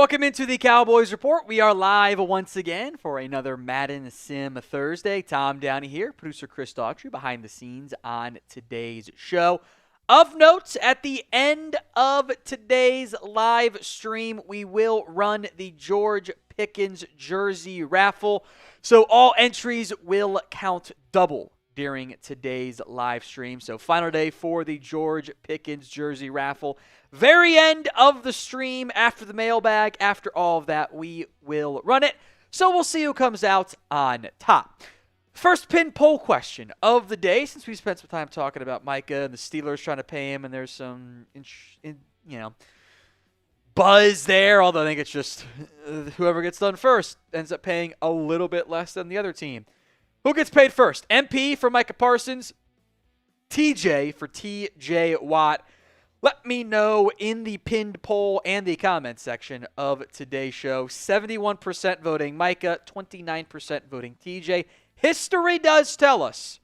Welcome into the Cowboys Report. We are live once again for another Madden Sim Thursday. Tom Downey here, producer Chris Daughtry behind the scenes on today's show. Of note, at the end of today's live stream, we will run the George Pickens jersey raffle. So all entries will count double during today's live stream. So final day for the George Pickens jersey raffle. Very end of the stream, after the mailbag, after all of that, we will run it. So we'll see who comes out on top. First pin poll question of the day, since we spent some time talking about Micah and the Steelers trying to pay him, and there's some, buzz there, although I think it's just whoever gets done first ends up paying a little bit less than the other team. Who gets paid first? MP for Micah Parsons, TJ for TJ Watt. Let me know in the pinned poll and the comment section of today's show. 71% voting Micah, 29% voting TJ. History does tell us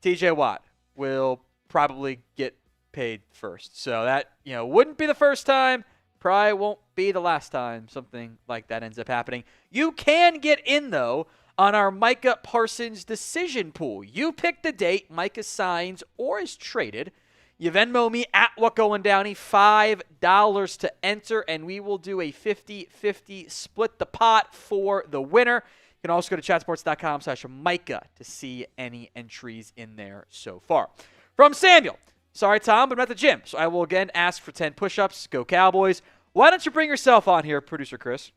TJ Watt will probably get paid first. So that, wouldn't be the first time. Probably won't be the last time something like that ends up happening. You can get in, though, on our Micah Parsons decision pool. You pick the date Micah signs or is traded. You Venmo me at WhatGoingDowney, $5 to enter, and we will do a 50-50 split the pot for the winner. You can also go to chatsports.com/Micah to see any entries in there so far. From Samuel, sorry, Tom, but I'm at the gym, so I will again ask for 10 push-ups. Go Cowboys. Why don't you bring yourself on here, producer Chris?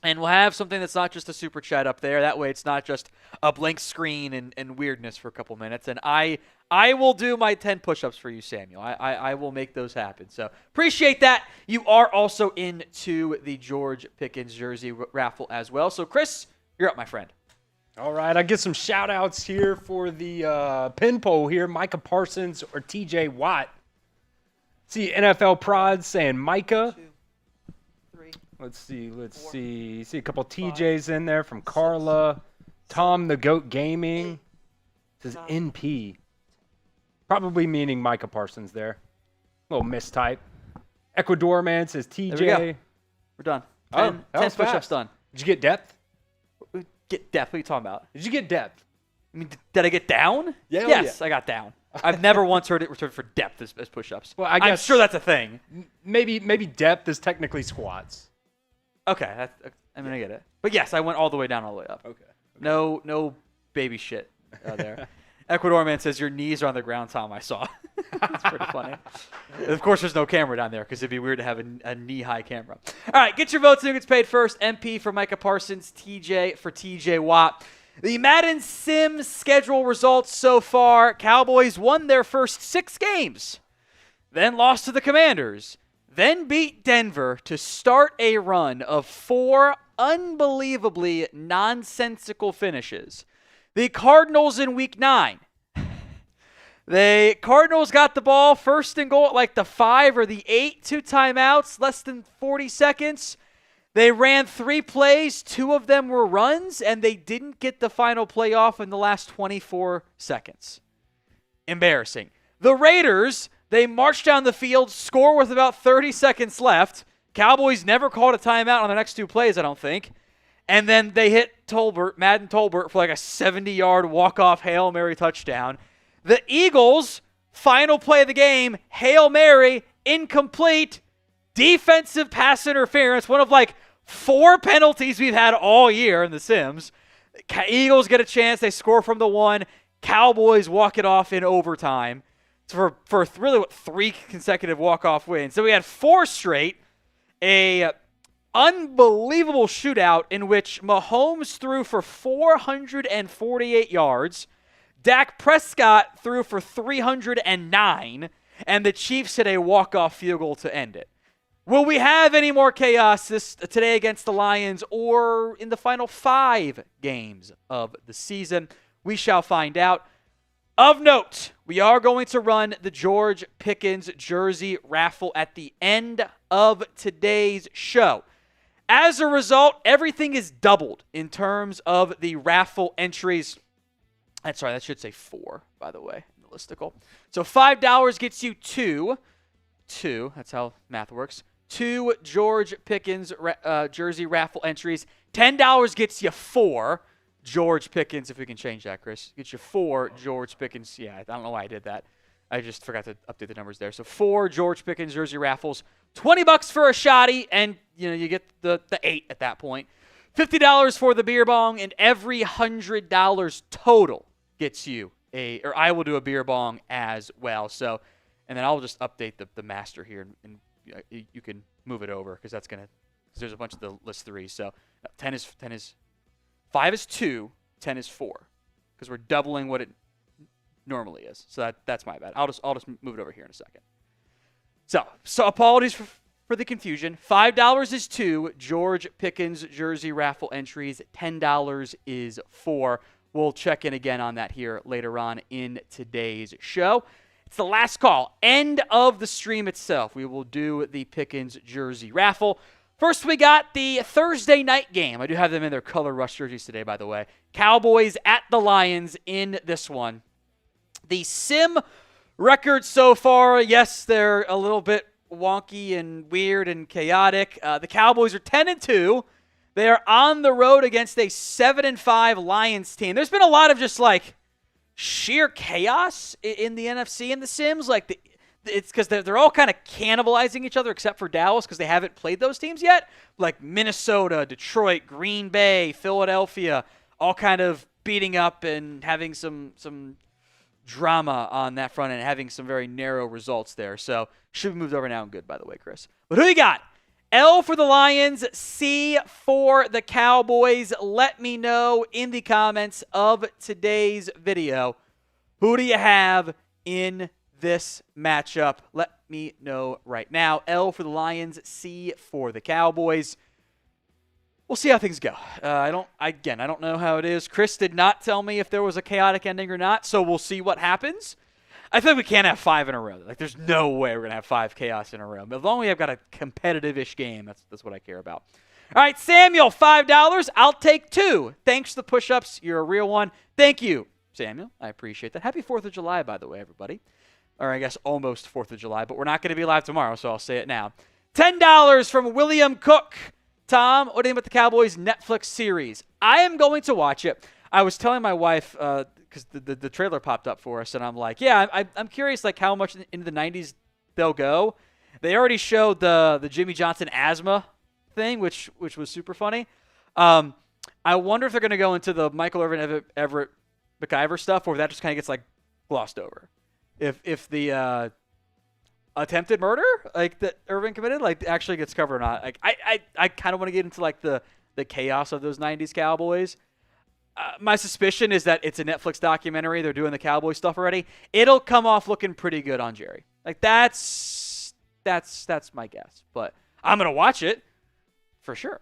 And we'll have something that's not just a super chat up there. That way it's not just a blank screen and weirdness for a couple minutes. And I will do my 10 push-ups for you, Samuel. I will make those happen. So appreciate that. You are also into the George Pickens jersey raffle as well. So, Chris, you're up, my friend. All right, I get some shout-outs here for the pin poll here. Micah Parsons or TJ Watt. See NFL Prod saying Micah. 2, 3. Let's see. 4, See a couple TJs in there from Carla. Tom the Goat Gaming. Says NP. Probably meaning Micah Parsons there. Little mistype. Ecuador man says TJ. There we go. We're done. 10 push-ups fast. done. Did you get depth? Get depth. What are you talking about? Did you get depth? I mean, did I get down? Yeah, yes, I got down. I've never once heard it referred for depth as push-ups. Well, I guess I'm sure that's a thing. Maybe depth is technically squats. Okay, I get it. But yes, I went all the way down, all the way up. Okay. No baby shit there. Ecuador man says your knees are on the ground, Tom. I saw. That's pretty funny. Of course, there's no camera down there because it'd be weird to have a knee-high camera. All right, get your votes. Who gets paid first? MP for Micah Parsons, TJ for TJ Watt. The Madden Sim schedule results so far. Cowboys won their first 6 games, then lost to the Commanders, then beat Denver to start a run of 4 unbelievably nonsensical finishes. The Cardinals in Week 9. The Cardinals got the ball first and goal at like the 5 or the 8, 2 timeouts, less than 40 seconds. They ran 3 plays, 2 of them were runs, and they didn't get the final play off in the last 24 seconds. Embarrassing. The Raiders, they marched down the field, score with about 30 seconds left. Cowboys never called a timeout on the next 2 plays, I don't think. And then they hit Madden Tolbert, for like a 70-yard walk-off Hail Mary touchdown. The Eagles, final play of the game, Hail Mary, incomplete, defensive pass interference, one of like 4 penalties we've had all year in the Sims. Eagles get a chance, they score from the 1. Cowboys walk it off in overtime for really 3 consecutive walk-off wins. So we had 4 straight, a unbelievable shootout in which Mahomes threw for 448 yards, Dak Prescott threw for 309, and the Chiefs hit a walk-off field goal to end it. Will we have any more chaos today against the Lions or in the final 5 games of the season? We shall find out. Of note, we are going to run the George Pickens jersey raffle at the end of today's show. As a result, everything is doubled in terms of the raffle entries. That's right, that should say 4, by the way, in the listicle. So $5 gets you 2. That's how math works. 2 George Pickens jersey raffle entries. $10 gets you 4 George Pickens, if we can change that, Chris. Gets you 4 George Pickens. Yeah, I don't know why I did that. I just forgot to update the numbers there. So 4 George Pickens jersey raffles. $20 for a shotty, and you get the 8 at that point. $50 for the beer bong, and every $100 total gets you or I will do a beer bong as well. So, and then I'll just update the master here, and you can move it over because there's a bunch of the list 3. So 10 is 5 is 2, 10 is 4, because we're doubling what it normally is. So that's my bad. I'll just move it over here in a second. So apologies for the confusion. $5 is 2 George Pickens jersey raffle entries. $10 is 4. We'll check in again on that here later on in today's show. It's the last call. End of the stream itself. We will do the Pickens jersey raffle. First, we got the Thursday night game. I do have them in their color rush jerseys today, by the way. Cowboys at the Lions in this one. The sim record so far, yes, they're a little bit wonky and weird and chaotic. The Cowboys are 10-2. They are on the road against a 7-5 Lions team. There's been a lot of just sheer chaos in the NFC in the sims. It's because they're all kind of cannibalizing each other except for Dallas because they haven't played those teams yet. Like Minnesota, Detroit, Green Bay, Philadelphia, all kind of beating up and having some drama on that front and having some very narrow results there. So should be moved over now and good, by the way, Chris. But who you got? L for the Lions, C for the Cowboys. Let me know in the comments of today's video, who do you have in this matchup? Let me know right now. L for the Lions, C for the Cowboys. We'll see how things go. I don't know how it is. Chris did not tell me if there was a chaotic ending or not, so we'll see what happens. I think we can't have 5 in a row. There's no way we're going to have 5 chaos in a row. But as long as I've got a competitive-ish game, that's what I care about. All right, Samuel, $5. I'll take 2. Thanks for the push-ups. You're a real one. Thank you, Samuel. I appreciate that. Happy 4th of July, by the way, everybody. Or I guess almost 4th of July, but we're not going to be live tomorrow, so I'll say it now. $10 from William Cook. Tom, what do you think about the Cowboys Netflix series? I am going to watch it. I was telling my wife, because the trailer popped up for us, and I'm like, yeah, I'm curious how much into the 90s they'll go. They already showed the Jimmy Johnson asthma thing, which was super funny. I wonder if they're going to go into the Michael Irvin Everett McIver stuff, or if that just kind of gets glossed over. If the attempted murder that Irvin committed actually gets covered or not. I kind of want to get into the chaos of those 90s Cowboys. My suspicion is that it's a Netflix documentary. They're doing the Cowboy stuff already. It'll come off looking pretty good on Jerry. That's my guess. But I'm gonna watch it for sure.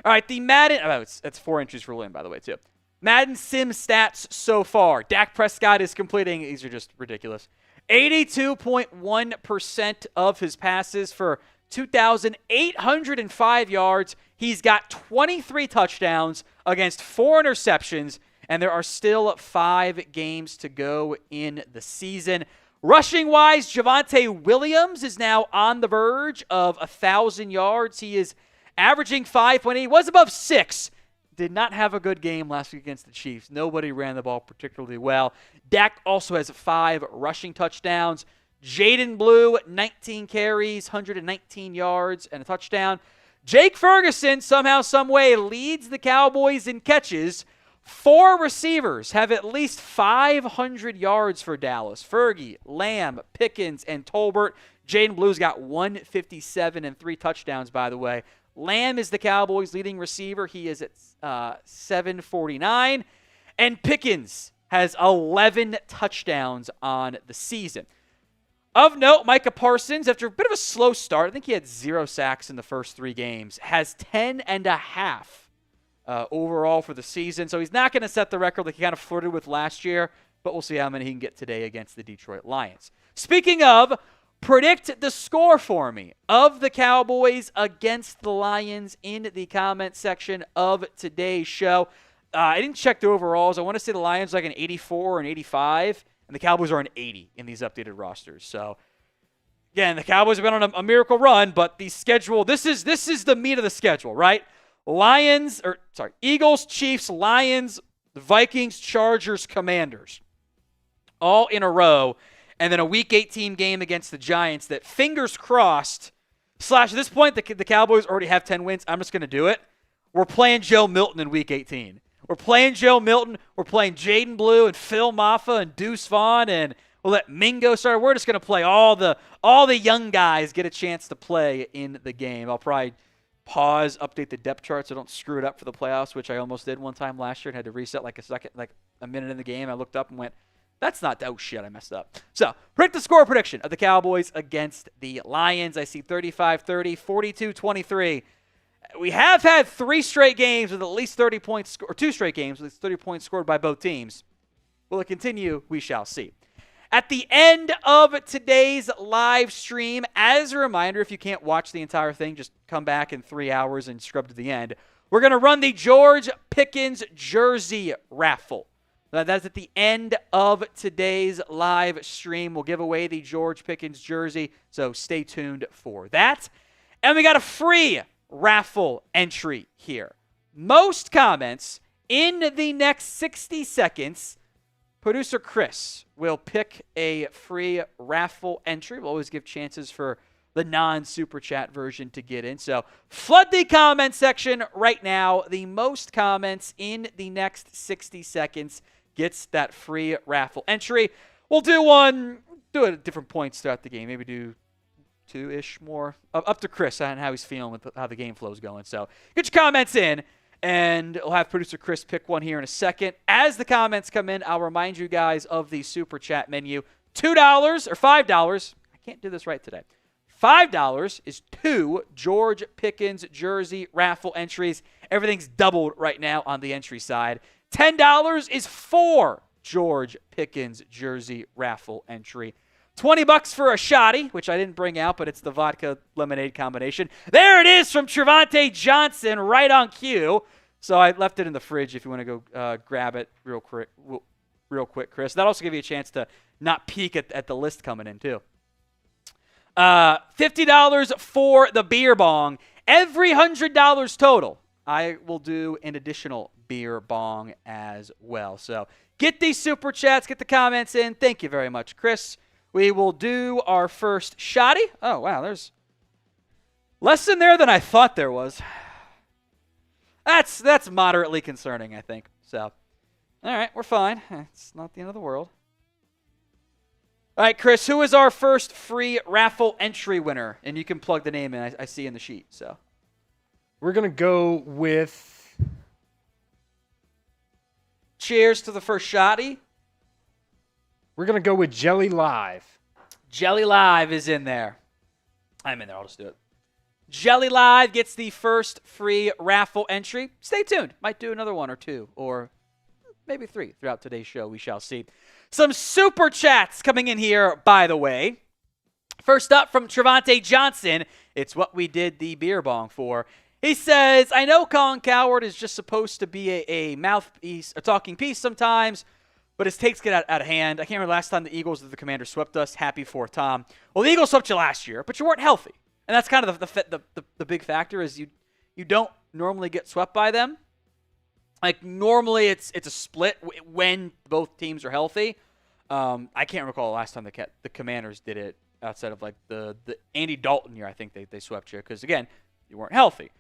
All right, the Madden. It's 4 inches for Lynn, by the way, too. Madden sim stats so far. Dak Prescott is completing. These are just ridiculous. 82.1% of his passes for 2,805 yards. He's got 23 touchdowns against 4 interceptions, and there are still 5 games to go in the season. Rushing-wise, Javonte Williams is now on the verge of 1,000 yards. He is averaging 5.8. He was above 6. Did not have a good game last week against the Chiefs. Nobody ran the ball particularly well. Dak also has 5 rushing touchdowns. Jaden Blue, 19 carries, 119 yards, and a touchdown. Jake Ferguson, somehow, someway, leads the Cowboys in catches. 4 receivers have at least 500 yards for Dallas. Fergie, Lamb, Pickens, and Tolbert. Jaden Blue's got 157 and 3 touchdowns, by the way. Lamb is the Cowboys' leading receiver. He is at 749. And Pickens has 11 touchdowns on the season. Of note, Micah Parsons, after a bit of a slow start, I think he had 0 sacks in the first 3 games, has 10.5 overall for the season. So he's not going to set the record like he kind of flirted with last year, but we'll see how many he can get today against the Detroit Lions. Speaking of, predict the score for me of the Cowboys against the Lions in the comment section of today's show. I didn't check the overalls. I want to say the Lions an 84 or an 85. And the Cowboys are an 80 in these updated rosters. So again, the Cowboys have been on a miracle run, but the schedule, this is the meat of the schedule, right? Eagles, Chiefs, Lions, Vikings, Chargers, Commanders. All in a row. And then a Week 18 game against the Giants that, fingers crossed, / at this point, the Cowboys already have 10 wins. I'm just going to do it. We're playing Joe Milton in Week 18. We're playing Joe Milton. We're playing Jaden Blue and Phil Maffa and Deuce Vaughn, and we'll let Mingo start. We're just going to play all the young guys get a chance to play in the game. I'll probably pause, update the depth chart so I don't screw it up for the playoffs, which I almost did one time last year and had to reset like a minute in the game. I looked up and went, that's not, oh shit, I messed up. So, predict the score prediction of the Cowboys against the Lions. I see 35-30, 42-23. We have had 3 straight games with at least 30 points, or 2 straight games with at least 30 points scored by both teams. Will it continue? We shall see. At the end of today's live stream, as a reminder, if you can't watch the entire thing, just come back in 3 hours and scrub to the end. We're going to run the George Pickens jersey raffle. That's at the end of today's live stream. We'll give away the George Pickens jersey, so stay tuned for that. And we got a free raffle entry here. Most comments in the next 60 seconds, producer Chris will pick a free raffle entry. We'll always give chances for the non-super chat version to get in. So flood the comment section right now. The most comments in the next 60 seconds gets that free raffle entry. We'll do it at different points throughout the game. Maybe do 2-ish more. Up to Chris on how he's feeling with how the game flow's going. So get your comments in, and we'll have producer Chris pick one here in a second. As the comments come in, I'll remind you guys of the super chat menu. $2 or $5. I can't do this right today. $5 is 2 George Pickens jersey raffle entries. Everything's doubled right now on the entry side. $10 is 4 George Pickens jersey raffle entry. $20 for a shotty, which I didn't bring out, but it's the vodka lemonade combination. There it is from Trevante Johnson, right on cue. So I left it in the fridge if you want to go grab it real quick, Chris. That'll also give you a chance to not peek at the list coming in, too. $50 for the beer bong. Every $100 total, I will do an additional beer bong as well. So get these super chats, get the comments in. Thank you very much, Chris. We will do our first shotty. Oh, wow, there's less in there than I thought there was. That's moderately concerning, I think. So, all right, we're fine. It's not the end of the world. All right, Chris, who is our first free raffle entry winner? And you can plug the name in. I see in the sheet. So we're going to go with... Cheers to the first shotty. We're going to go with Jelly Live. Jelly Live is in there. I'm in there. I'll just do it. Jelly Live gets the first free raffle entry. Stay tuned. Might do another 1 or 2 or maybe 3 throughout today's show. We shall see. Some super chats coming in here, by the way. First up from Trevante Johnson. It's what we did the beer bong for. He says, I know Colin Cowherd is just supposed to be a mouthpiece, a talking piece sometimes, but his takes get out of hand. I can't remember last time the Eagles or the Commanders swept us. Happy for Tom. Well, the Eagles swept you last year, but you weren't healthy. And that's kind of the big factor is you don't normally get swept by them. Like, normally it's a split when both teams are healthy. I can't recall the last time the Commanders did it outside of, like, the Andy Dalton year. I think they swept you because, again, you weren't healthy.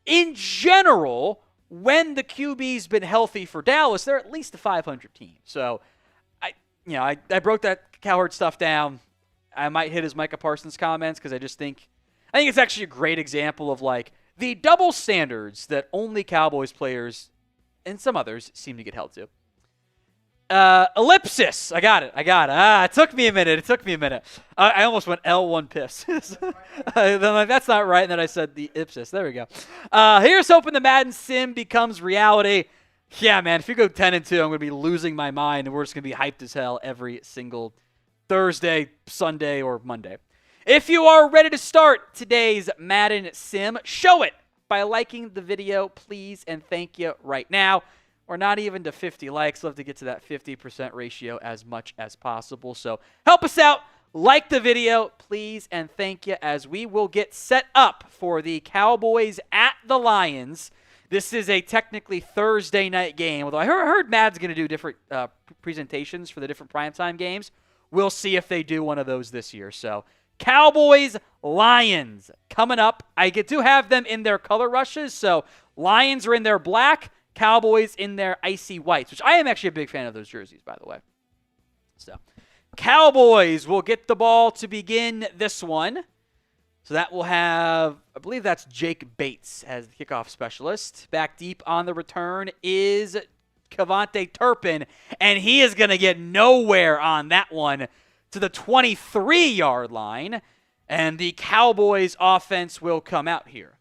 In general, when the QB's been healthy for Dallas, they're at least a 500 team. So, I broke that Cowherd stuff down. I might hit his Micah Parsons comments because I think it's actually a great example of, like, the double standards that only Cowboys players and some others seem to get held to. Ellipsis. I got it. It took me a minute. I almost went L1 piss. Then like, that's not right. And then I said the ipsis. There we go. Here's hoping the Madden sim becomes reality. Yeah, man. If you go 10-2, I'm going to be losing my mind, and we're just going to be hyped as hell every single Thursday, Sunday, or Monday. If you are ready to start today's Madden sim, show it by liking the video, please, and thank you right now. We're not even to 50 likes. Love to get to that 50% ratio as much as possible. So help us out. like the video, please, and thank you, as we will get set up for the Cowboys at the Lions. This is a technically Thursday night game, although I heard Madden's going to do different presentations for the different primetime games. We'll see if they do one of those this year. So, Cowboys, Lions coming up. I do have them in their color rushes, so Lions are in their black, Cowboys in their icy whites, which I am actually a big fan of those jerseys, by the way. So, Cowboys will get the ball to begin this one. So that will have, I believe that's Jake Bates as the kickoff specialist. Back deep on the return is Kevontae Turpin, and he is going to get nowhere on that one to the 23-yard line, and the Cowboys offense will come out here.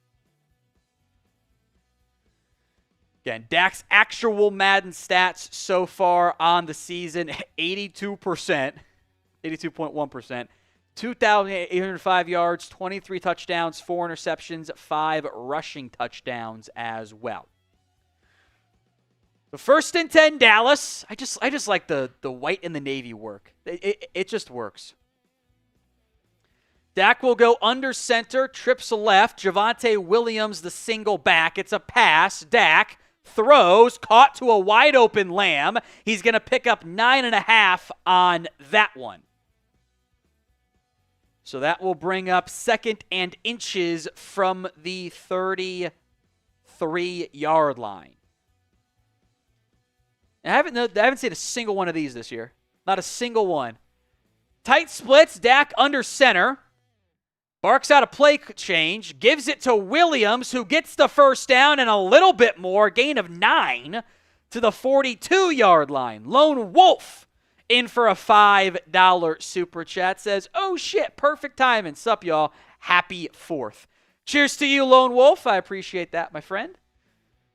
Again, Dak's actual Madden stats so far on the season, 82%, 82.1%, 2,805 yards, 23 touchdowns, 4 interceptions, 5 rushing touchdowns as well. The 1st and 10, Dallas. I just like the white and the navy work. It just works. Dak will go under center, trips left. Javonte Williams, the single back. It's a pass. Dak throws, caught to a wide open Lamb. He's going to pick up 9.5 on that one. So that will bring up 2nd and inches from the 33-yard line. I haven't seen a single one of these this year. Not a single one. Tight splits, Dak under center. Barks out a play change, gives it to Williams, who gets the first down and a little bit more, gain of 9 to the 42-yard line. Lone Wolf in for a $5 super chat, says, oh shit, perfect timing. Sup, y'all. Happy 4th. Cheers to you, Lone Wolf. I appreciate that, my friend.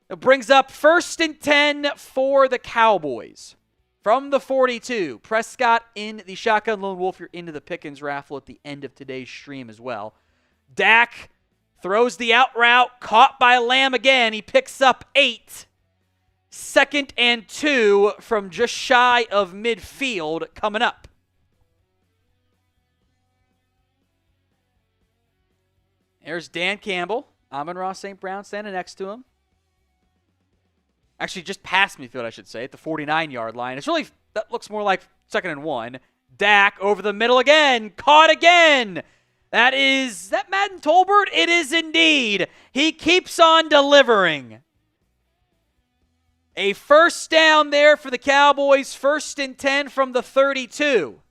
It brings up 1st and 10 for the Cowboys. From the 42, Prescott in the shotgun. Lone Wolf, you're into the Pickens raffle at the end of today's stream as well. Dak throws the out route, caught by Lamb again. He picks up 8. 2nd and 2 from just shy of midfield coming up. There's Dan Campbell. Amon-Ra St. Brown standing next to him. Actually, just past midfield, I should say, at the 49-yard line. That looks more like 2nd and 1. Dak over the middle again. Caught again. That Madden Tolbert? It is indeed. He keeps on delivering. A first down there for the Cowboys. 1st and 10 from the 32.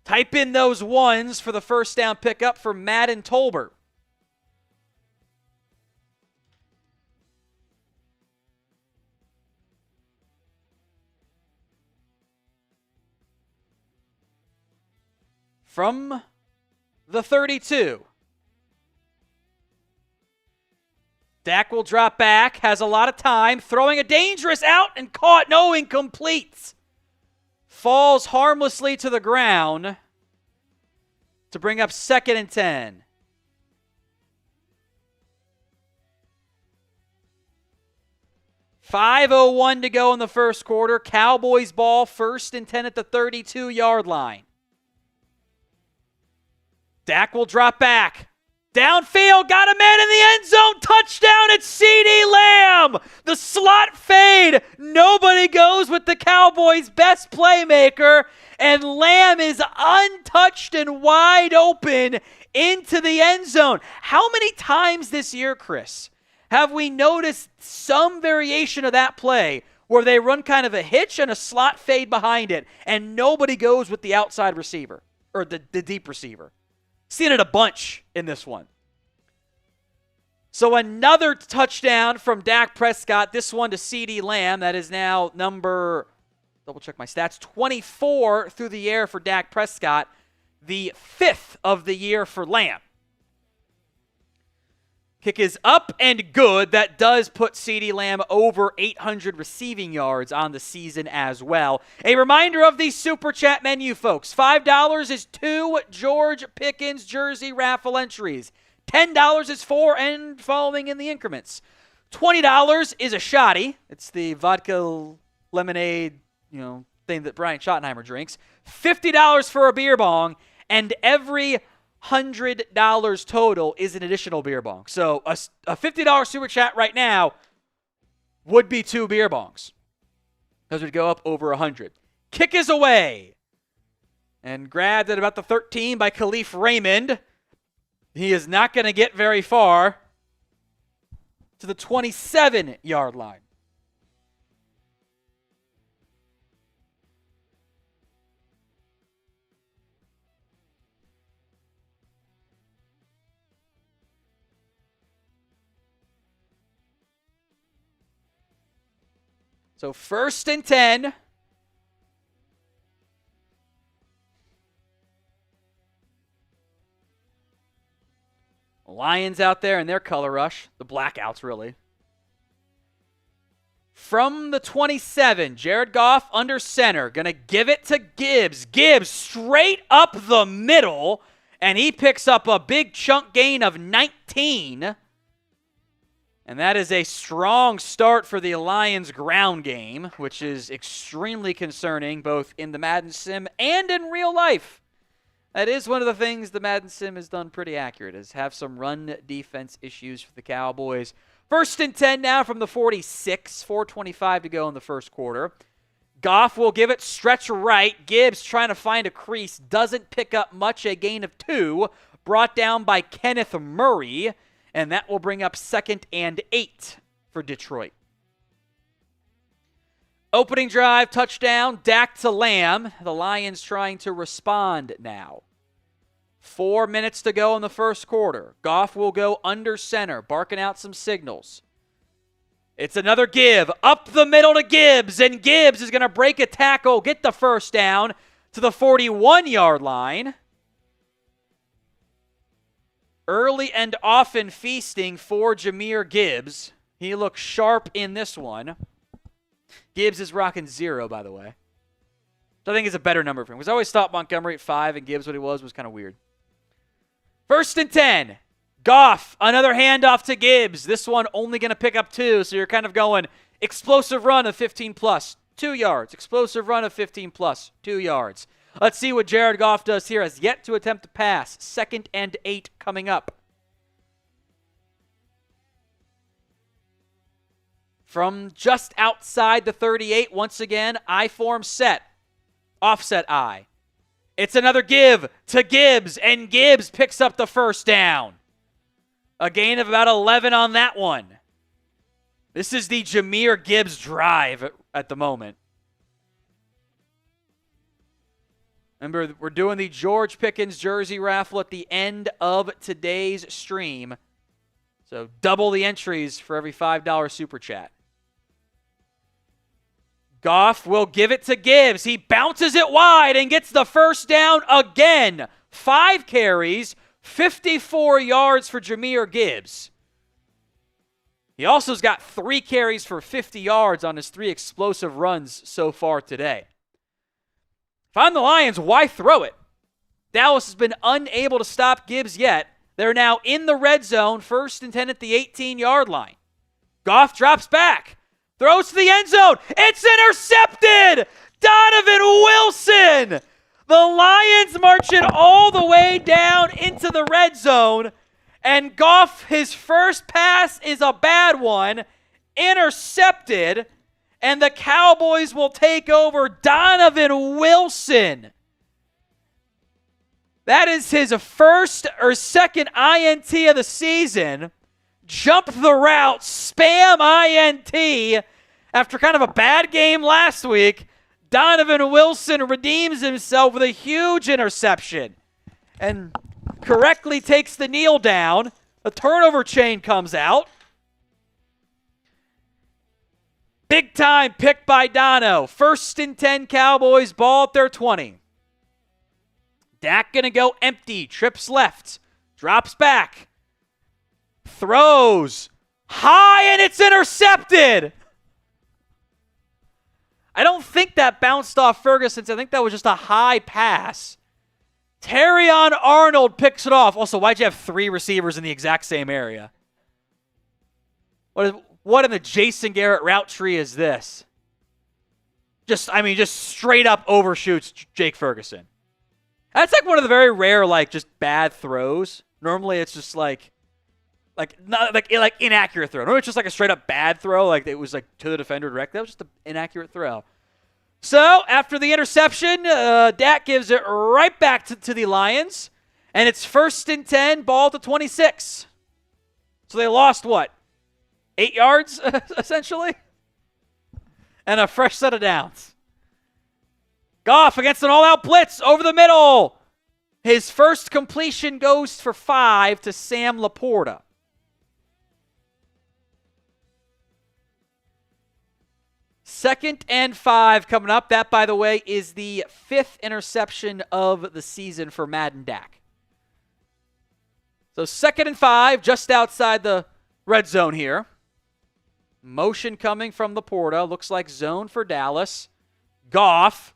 Type in those ones for the first down pickup for Madden Tolbert. From the 32. Dak will drop back, has a lot of time, throwing a dangerous out and caught, no, incomplete. Falls harmlessly to the ground to bring up 2nd and 10. .501 to go in the first quarter. Cowboys ball, 1st and 10 at the 32-yard line. Dak will drop back. Downfield, got a man in the end zone. Touchdown, it's CeeDee Lamb. The slot fade. Nobody goes with the Cowboys' best playmaker. And Lamb is untouched and wide open into the end zone. How many times this year, Chris, have we noticed some variation of that play where they run kind of a hitch and a slot fade behind it, and nobody goes with the outside receiver or the deep receiver? Seen it a bunch in this one. So another touchdown from Dak Prescott, this one to CeeDee Lamb. That is now number, double check my stats, 24 through the air for Dak Prescott, the 5th of the year for Lamb. Kick is up and good. That does put CeeDee Lamb over 800 receiving yards on the season as well. A reminder of the Super Chat menu, folks. $5 is 2 George Pickens jersey raffle entries. $10 is 4 and following in the increments. $20 is a shotty. It's the vodka lemonade, thing that Brian Schottenheimer drinks. $50 for a beer bong, and every $100 total is an additional beer bong. So a $50 super chat right now would be 2 beer bongs. Those would go up over 100. Kick is away. And grabbed at about the 13 by Khalif Raymond. He is not going to get very far to the 27-yard line. So 1st and 10. Lions out there in their color rush. The blackouts, really. From the 27, Jared Goff under center. Going to give it to Gibbs. Gibbs straight up the middle. And he picks up a big chunk gain of 19. And that is a strong start for the Lions ground game, which is extremely concerning both in the Madden sim and in real life. That is one of the things the Madden sim has done pretty accurate, is have some run defense issues for the Cowboys. 1st and 10 now from the 46, 4:25 to go in the first quarter. Goff will give it stretch right. Gibbs trying to find a crease, doesn't pick up much, a gain of 2, brought down by Kenneth Murray. And that will bring up 2nd and 8 for Detroit. Opening drive, touchdown, Dak to Lamb. The Lions trying to respond now. 4 minutes to go in the first quarter. Goff will go under center, barking out some signals. It's another give, up the middle to Gibbs, and Gibbs is going to break a tackle, get the first down to the 41-yard line. Early and often feasting for Jahmyr Gibbs. He looks sharp in this one. Gibbs is rocking 0, by the way. So I think it's a better number for him. Because I always thought Montgomery at 5 and Gibbs what he was kind of weird. 1st and 10. Goff, another handoff to Gibbs. This one only going to pick up 2, so you're kind of going explosive run of 15+, 2 yards. Explosive run of 15+, 2 yards. Let's see what Jared Goff does here. Has yet to attempt to pass. 2nd and 8 coming up. From just outside the 38, once again, I-form set. Offset I. It's another give to Gibbs, and Gibbs picks up the first down. A gain of about 11 on that one. This is the Jahmyr Gibbs drive at the moment. Remember, we're doing the George Pickens jersey raffle at the end of today's stream. So double the entries for every $5 super chat. Goff will give it to Gibbs. He bounces it wide and gets the first down again. 5 carries, 54 yards for Jahmyr Gibbs. He also's got 3 carries for 50 yards on his 3 explosive runs so far today. If I'm the Lions, why throw it? Dallas has been unable to stop Gibbs yet. They're now in the red zone, 1st and 10 at the 18-yard line. Goff drops back, throws to the end zone. It's intercepted! Donovan Wilson! The Lions marching all the way down into the red zone. And Goff, his first pass is a bad one, intercepted. And the Cowboys will take over. Donovan Wilson. That is his first or second INT of the season. Jump the route, spam INT. After kind of a bad game last week, Donovan Wilson redeems himself with a huge interception and correctly takes the kneel down. The turnover chain comes out. Big time pick by Dono. 1st and 10 Cowboys, ball at their 20. Dak going to go empty, trips left, drops back, throws high, and it's intercepted. I don't think that bounced off Ferguson's. I think that was just a high pass. Terrion Arnold picks it off. Also, why'd you have 3 receivers in the exact same area? What in the Jason Garrett route tree is this? Just straight up overshoots Jake Ferguson. That's like one of the very rare, like, just bad throws. Normally it's just like inaccurate throw. Normally it's just like a straight up bad throw, like it was like to the defender directly. That was just an inaccurate throw. So after the interception, Dak gives it right back to the Lions, and it's 1st and 10, ball to 26. So they lost what? 8 yards, essentially? And a fresh set of downs. Goff against an all-out blitz over the middle. His first completion goes for 5 to Sam Laporta. Second and 5 coming up. That, by the way, is the 5th interception of the season for Madden Dak. So 2nd and 5, just outside the red zone here. Motion coming from Laporta. Looks like zone for Dallas. Goff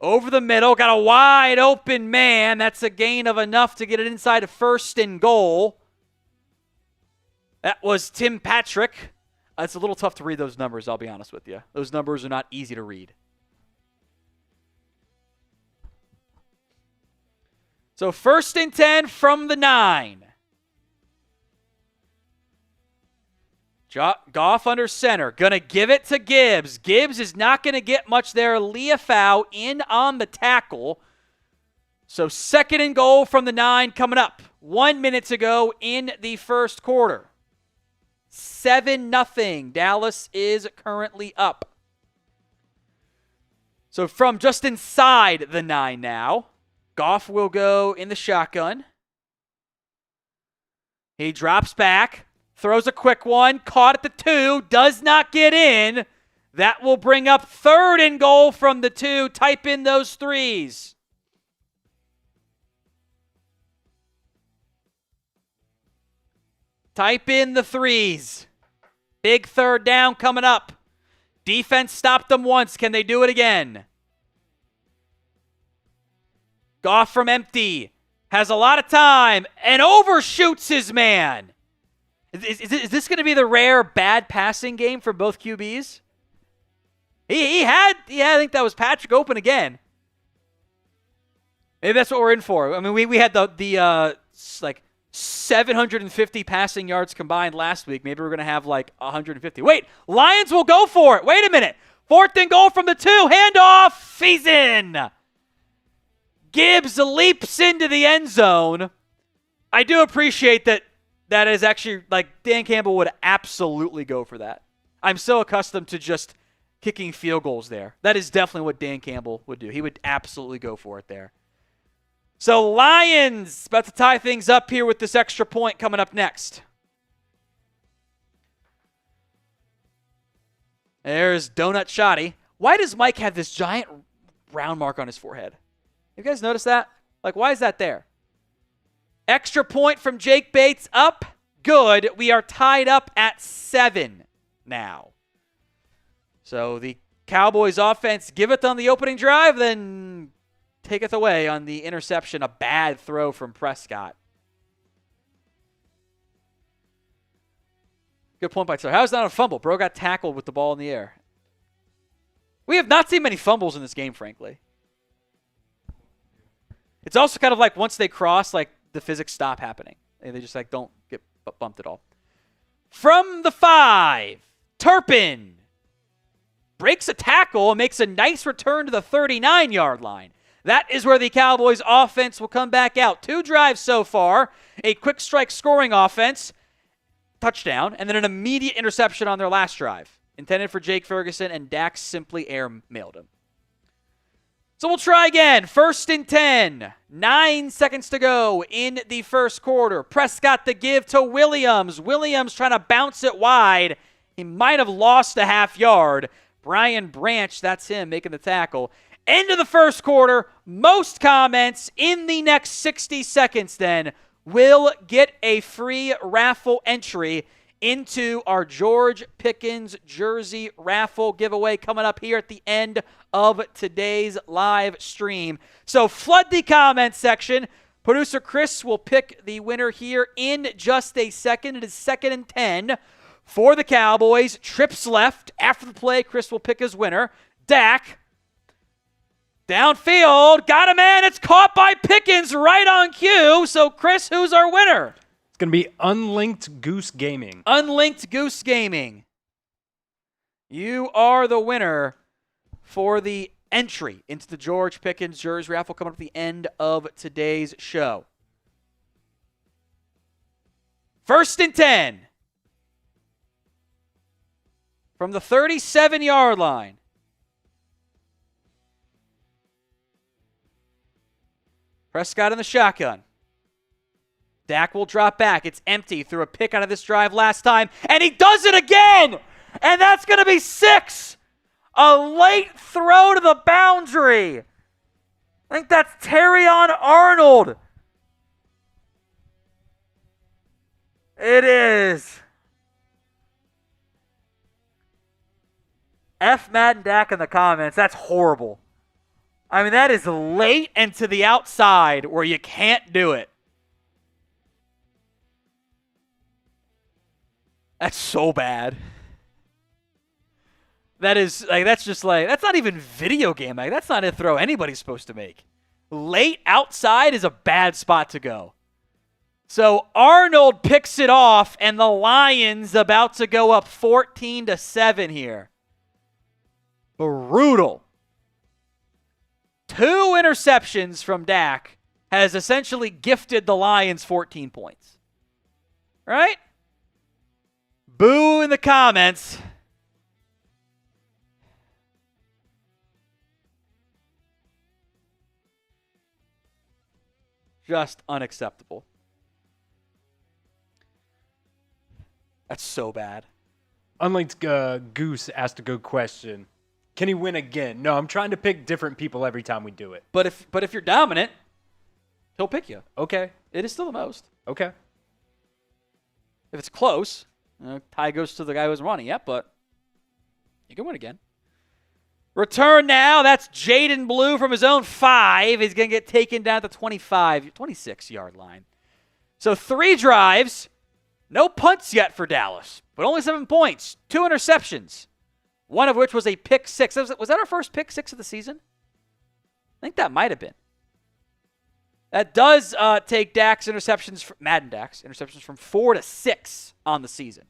over the middle. Got a wide open man. That's a gain of enough to get it inside of 1st and goal. That was Tim Patrick. It's a little tough to read those numbers, I'll be honest with you. Those numbers are not easy to read. So 1st and 10 from the 9. Goff under center. Going to give it to Gibbs. Gibbs is not going to get much there. Leafau in on the tackle. So 2nd and goal from the 9 coming up. 1 minute to go in the first quarter. 7-0. Dallas is currently up. So from just inside the 9 now, Goff will go in the shotgun. He drops back, throws a quick one, caught at the 2, does not get in. That will bring up 3rd and goal from the 2. Type in those 3s. Type in the 3s. Big 3rd down coming up. Defense stopped them once. Can they do it again? Goff from empty. Has a lot of time and overshoots his man. Is this going to be the rare bad passing game for both QBs? I think that was Patrick open again. Maybe that's what we're in for. I mean, we had the 750 passing yards combined last week. Maybe we're going to have like 150. Wait, Lions will go for it. Wait a minute. 4th and goal from the 2. Handoff. He's in. Gibbs leaps into the end zone. I do appreciate that is actually, like, Dan Campbell would absolutely go for that. I'm so accustomed to just kicking field goals there. That is definitely what Dan Campbell would do. He would absolutely go for it there. So Lions about to tie things up here with this extra point coming up next. There's Donut Shotty. Why does Mike have this giant round mark on his forehead? You guys notice that? Like, why is that there? Extra point from Jake Bates up. Good. We are tied up at 7 now. So the Cowboys offense give it on the opening drive, then taketh away on the interception, a bad throw from Prescott. Good point by Taylor. How's that a fumble? Bro got tackled with the ball in the air. We have not seen many fumbles in this game, frankly. It's also kind of like once they cross, like the physics stop happening. And they just like don't get bumped at all. From the 5, Turpin breaks a tackle and makes a nice return to the 39-yard line. That is where the Cowboys offense will come back out. 2 drives so far, a quick strike scoring offense, touchdown, and then an immediate interception on their last drive. Intended for Jake Ferguson, and Dak simply air-mailed him. So we'll try again. 1st and 10. 9 seconds to go in the first quarter. Prescott the give to Williams. Williams trying to bounce it wide. He might have lost a half yard. Brian Branch, that's him, making the tackle. End of the first quarter. Most comments in the next 60 seconds then will get a free raffle entry into our George Pickens jersey raffle giveaway coming up here at the end of today's live stream. So flood the comment section. Producer Chris will pick the winner here in just a second. It is 2nd and 10 for the Cowboys. Trips left. After the play, Chris will pick his winner. Dak. Downfield. Got a man. It's caught by Pickens right on cue. So, Chris, who's our winner? It's going to be Unlinked Goose Gaming. Unlinked Goose Gaming. You are the winner for the entry into the George Pickens jersey raffle coming up at the end of today's show. 1st and 10. From the 37-yard line. Prescott in the shotgun. Dak will drop back. It's empty. Threw a pick out of this drive last time, and he does it again! And that's going to be 6. A late throw to the boundary. I think that's Terrion Arnold. It is. F Madden Dak in the comments. That's horrible. I mean, that is late and to the outside where you can't do it. That's so bad. That's not even video game. Like, that's not a throw anybody's supposed to make. Late outside is a bad spot to go. So Arnold picks it off, and the Lions about to go up 14-7 here. Brutal. 2 interceptions from Dak has essentially gifted the Lions 14 points. Right? Boo in the comments. Just unacceptable. That's so bad. Unlinked Goose asked a good question. Can he win again? No, I'm trying to pick different people every time we do it. But if you're dominant, he'll pick you. Okay. It is still the most. Okay. If it's close, tie goes to the guy who wasn't running yet, but you can win again. Return now. That's Jaden Blue from his own 5. He's going to get taken down at the 26-yard line. So 3 drives, no punts yet for Dallas, but only 7 points, 2 interceptions, one of which was a pick 6. Was that our first pick 6 of the season? I think that might have been. That does take Madden Dak's interceptions from 4 to 6 on the season.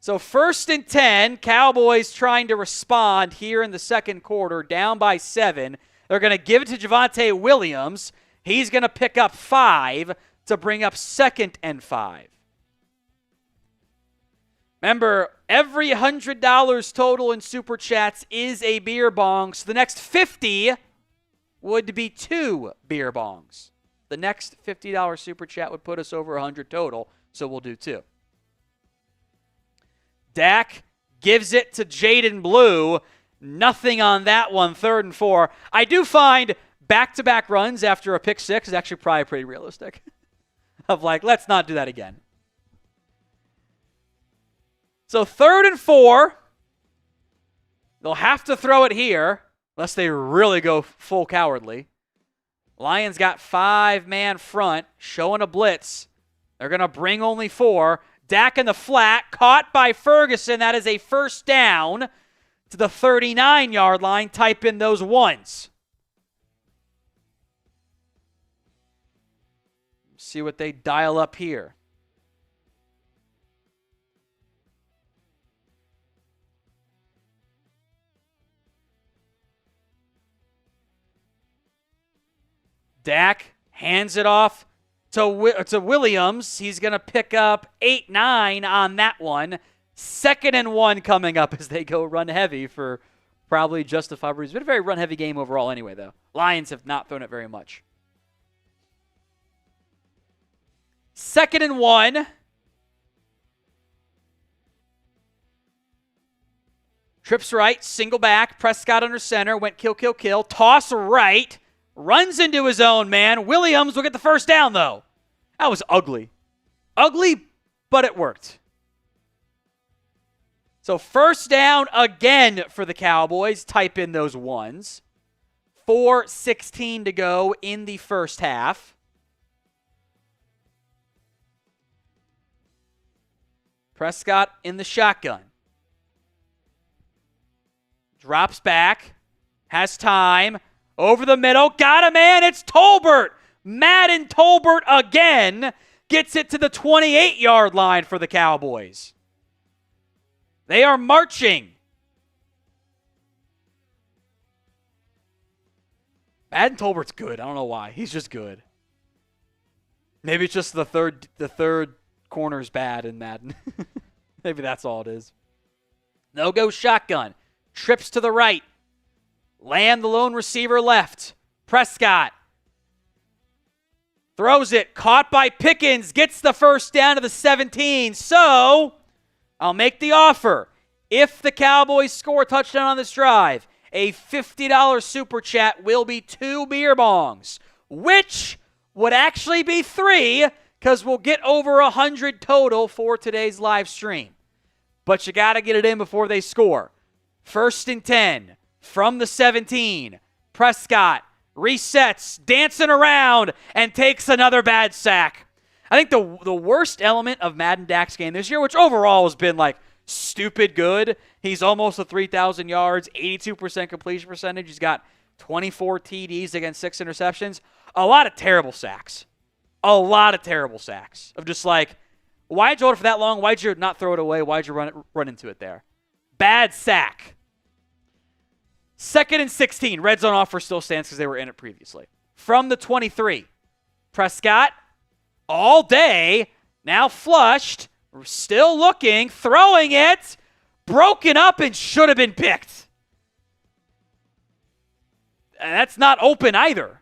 So 1st and 10, Cowboys trying to respond here in the second quarter, down by 7. They're going to give it to Javonte Williams. He's going to pick up 5 to bring up 2nd and 5. Remember, every $100 total in Super Chats is a beer bong, so the next 50 would be 2 beer bongs. The next $50 Super Chat would put us over 100 total, so we'll do 2. Dak gives it to Jaden Blue. Nothing on that one, 3rd and 4. I do find back-to-back runs after a pick 6 is actually probably pretty realistic. Of like, let's not do that again. So 3rd and 4. They'll have to throw it here unless they really go full cowardly. Lions got 5-man front, showing a blitz. They're going to bring only 4. Dak in the flat, caught by Ferguson. That is a 1st down to the 39-yard line. Type in those 1s. See what they dial up here. Dak hands it off to Williams. He's going to pick up 8-9 on that one. 2nd and 1 coming up as they go run heavy for probably justifiable reasons. It's been a very run heavy game overall anyway, though. Lions have not thrown it very much. 2nd and 1. Trips right, single back. Prescott under center. Went kill. Toss right. Runs into his own man. Williams will get the 1st down, though. That was ugly. Ugly, but it worked. So 1st down again for the Cowboys. Type in those 1s. 4:16 to go in the first half. Prescott in the shotgun. drops back, has time, over the middle, got a man, it's Tolbert. Madden Tolbert again gets it to the 28-yard line for the Cowboys. They are marching. Madden Tolbert's good. I don't know why. He's just good. Maybe it's just the third corner's bad in Madden. Maybe that's all it is. No-go shotgun. Trips to the right. Land the lone receiver left. Prescott throws it. Caught by Pickens. Gets the first down to the 17. So, I'll make the offer. If the Cowboys score a touchdown on this drive, a $50 super chat will be 2 beer bongs, which would actually be 3 because we'll get over 100 total for today's live stream. But you got to get it in before they score. 1st and 10 from the 17. Prescott resets, dancing around, and takes another bad sack. I think the worst element of Madden Dak's game this year, which overall has been like stupid good. He's almost to 3,000 yards, 82% completion percentage. He's got 24 TDs against 6 interceptions. A lot of terrible sacks. A lot of terrible sacks of just like, why'd you hold it for that long? Why'd you not throw it away? Why'd you run into it there? Bad sack. 2nd and 16. Red zone offer still stands because they were in it previously. From the 23. Prescott, all day, now flushed, still looking, throwing it, broken up and should have been picked. And that's not open either.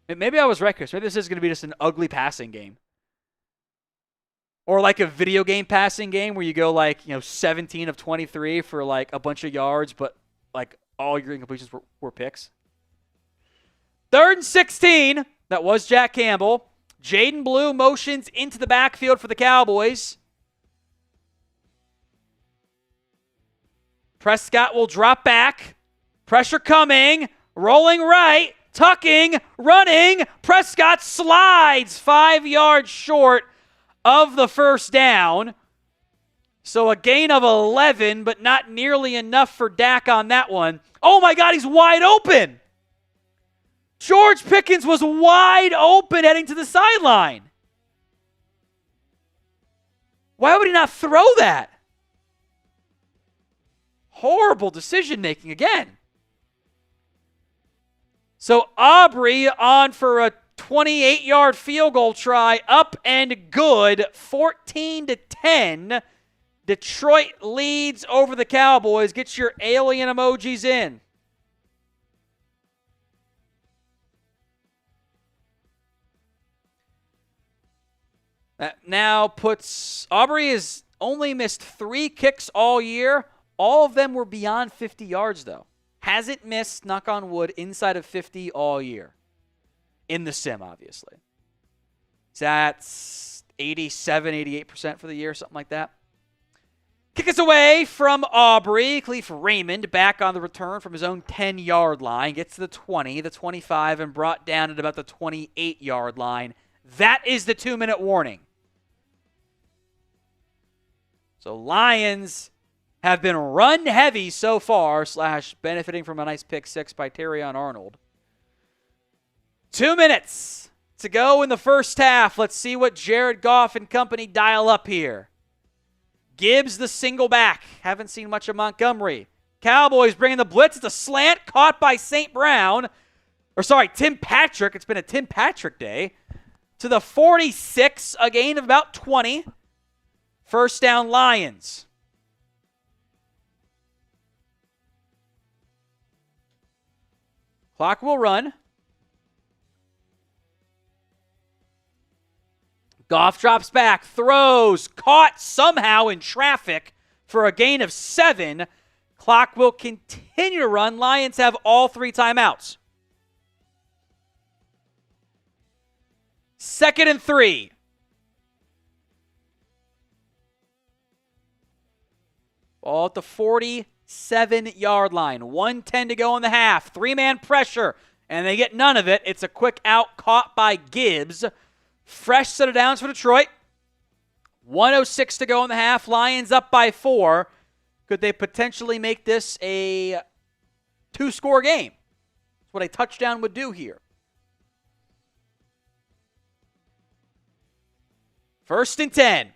Maybe I was right, Chris. Maybe this is going to be just an ugly passing game. Or like a video game passing game where you go 17 of 23 for like a bunch of yards, but like all your incompletions were picks. 3rd and 16. That was Jack Campbell. Jaden Blue motions into the backfield for the Cowboys. Prescott will drop back. Pressure coming. Rolling right. Tucking. Running. Prescott slides 5 yards short of the first down. So a gain of 11, but not nearly enough for Dak on that one. Oh my God, he's wide open. George Pickens was wide open heading to the sideline. Why would he not throw that? Horrible decision making again. So Aubrey on for a 28-yard field goal try, up and good, 14-10. Detroit leads over the Cowboys. Get your alien emojis in. That now puts Aubrey has only missed 3 kicks all year. All of them were beyond 50 yards, though. Hasn't missed, knock on wood, inside of 50 all year. In the sim, obviously. That's 87, 88% for the year, something like that. Kick us away from Aubrey. Khalif Raymond back on the return from his own 10-yard line. Gets to the 20, the 25, and brought down at about the 28-yard line. That is the 2-minute warning. So Lions have been run heavy so far, / benefiting from a nice pick 6 by Terrion Arnold. 2 minutes to go in the first half. Let's see what Jared Goff and company dial up here. Gibbs the single back. Haven't seen much of Montgomery. Cowboys bringing the blitz. It's a slant caught by Tim Patrick. It's been a Tim Patrick day. To the 46, a gain of about 20. First down, Lions. Clock will run. Goff drops back, throws, caught somehow in traffic for a gain of 7. Clock will continue to run. Lions have all 3 timeouts. 2nd and 3. Ball at the 47-yard line. 1:10 to go in the half. 3-man pressure, and they get none of it. It's a quick out caught by Gibbs. Fresh set of downs for Detroit. 1:06 to go in the half. Lions up by 4. Could they potentially make this a 2-score game. That's what a touchdown would do here. 1st and 10.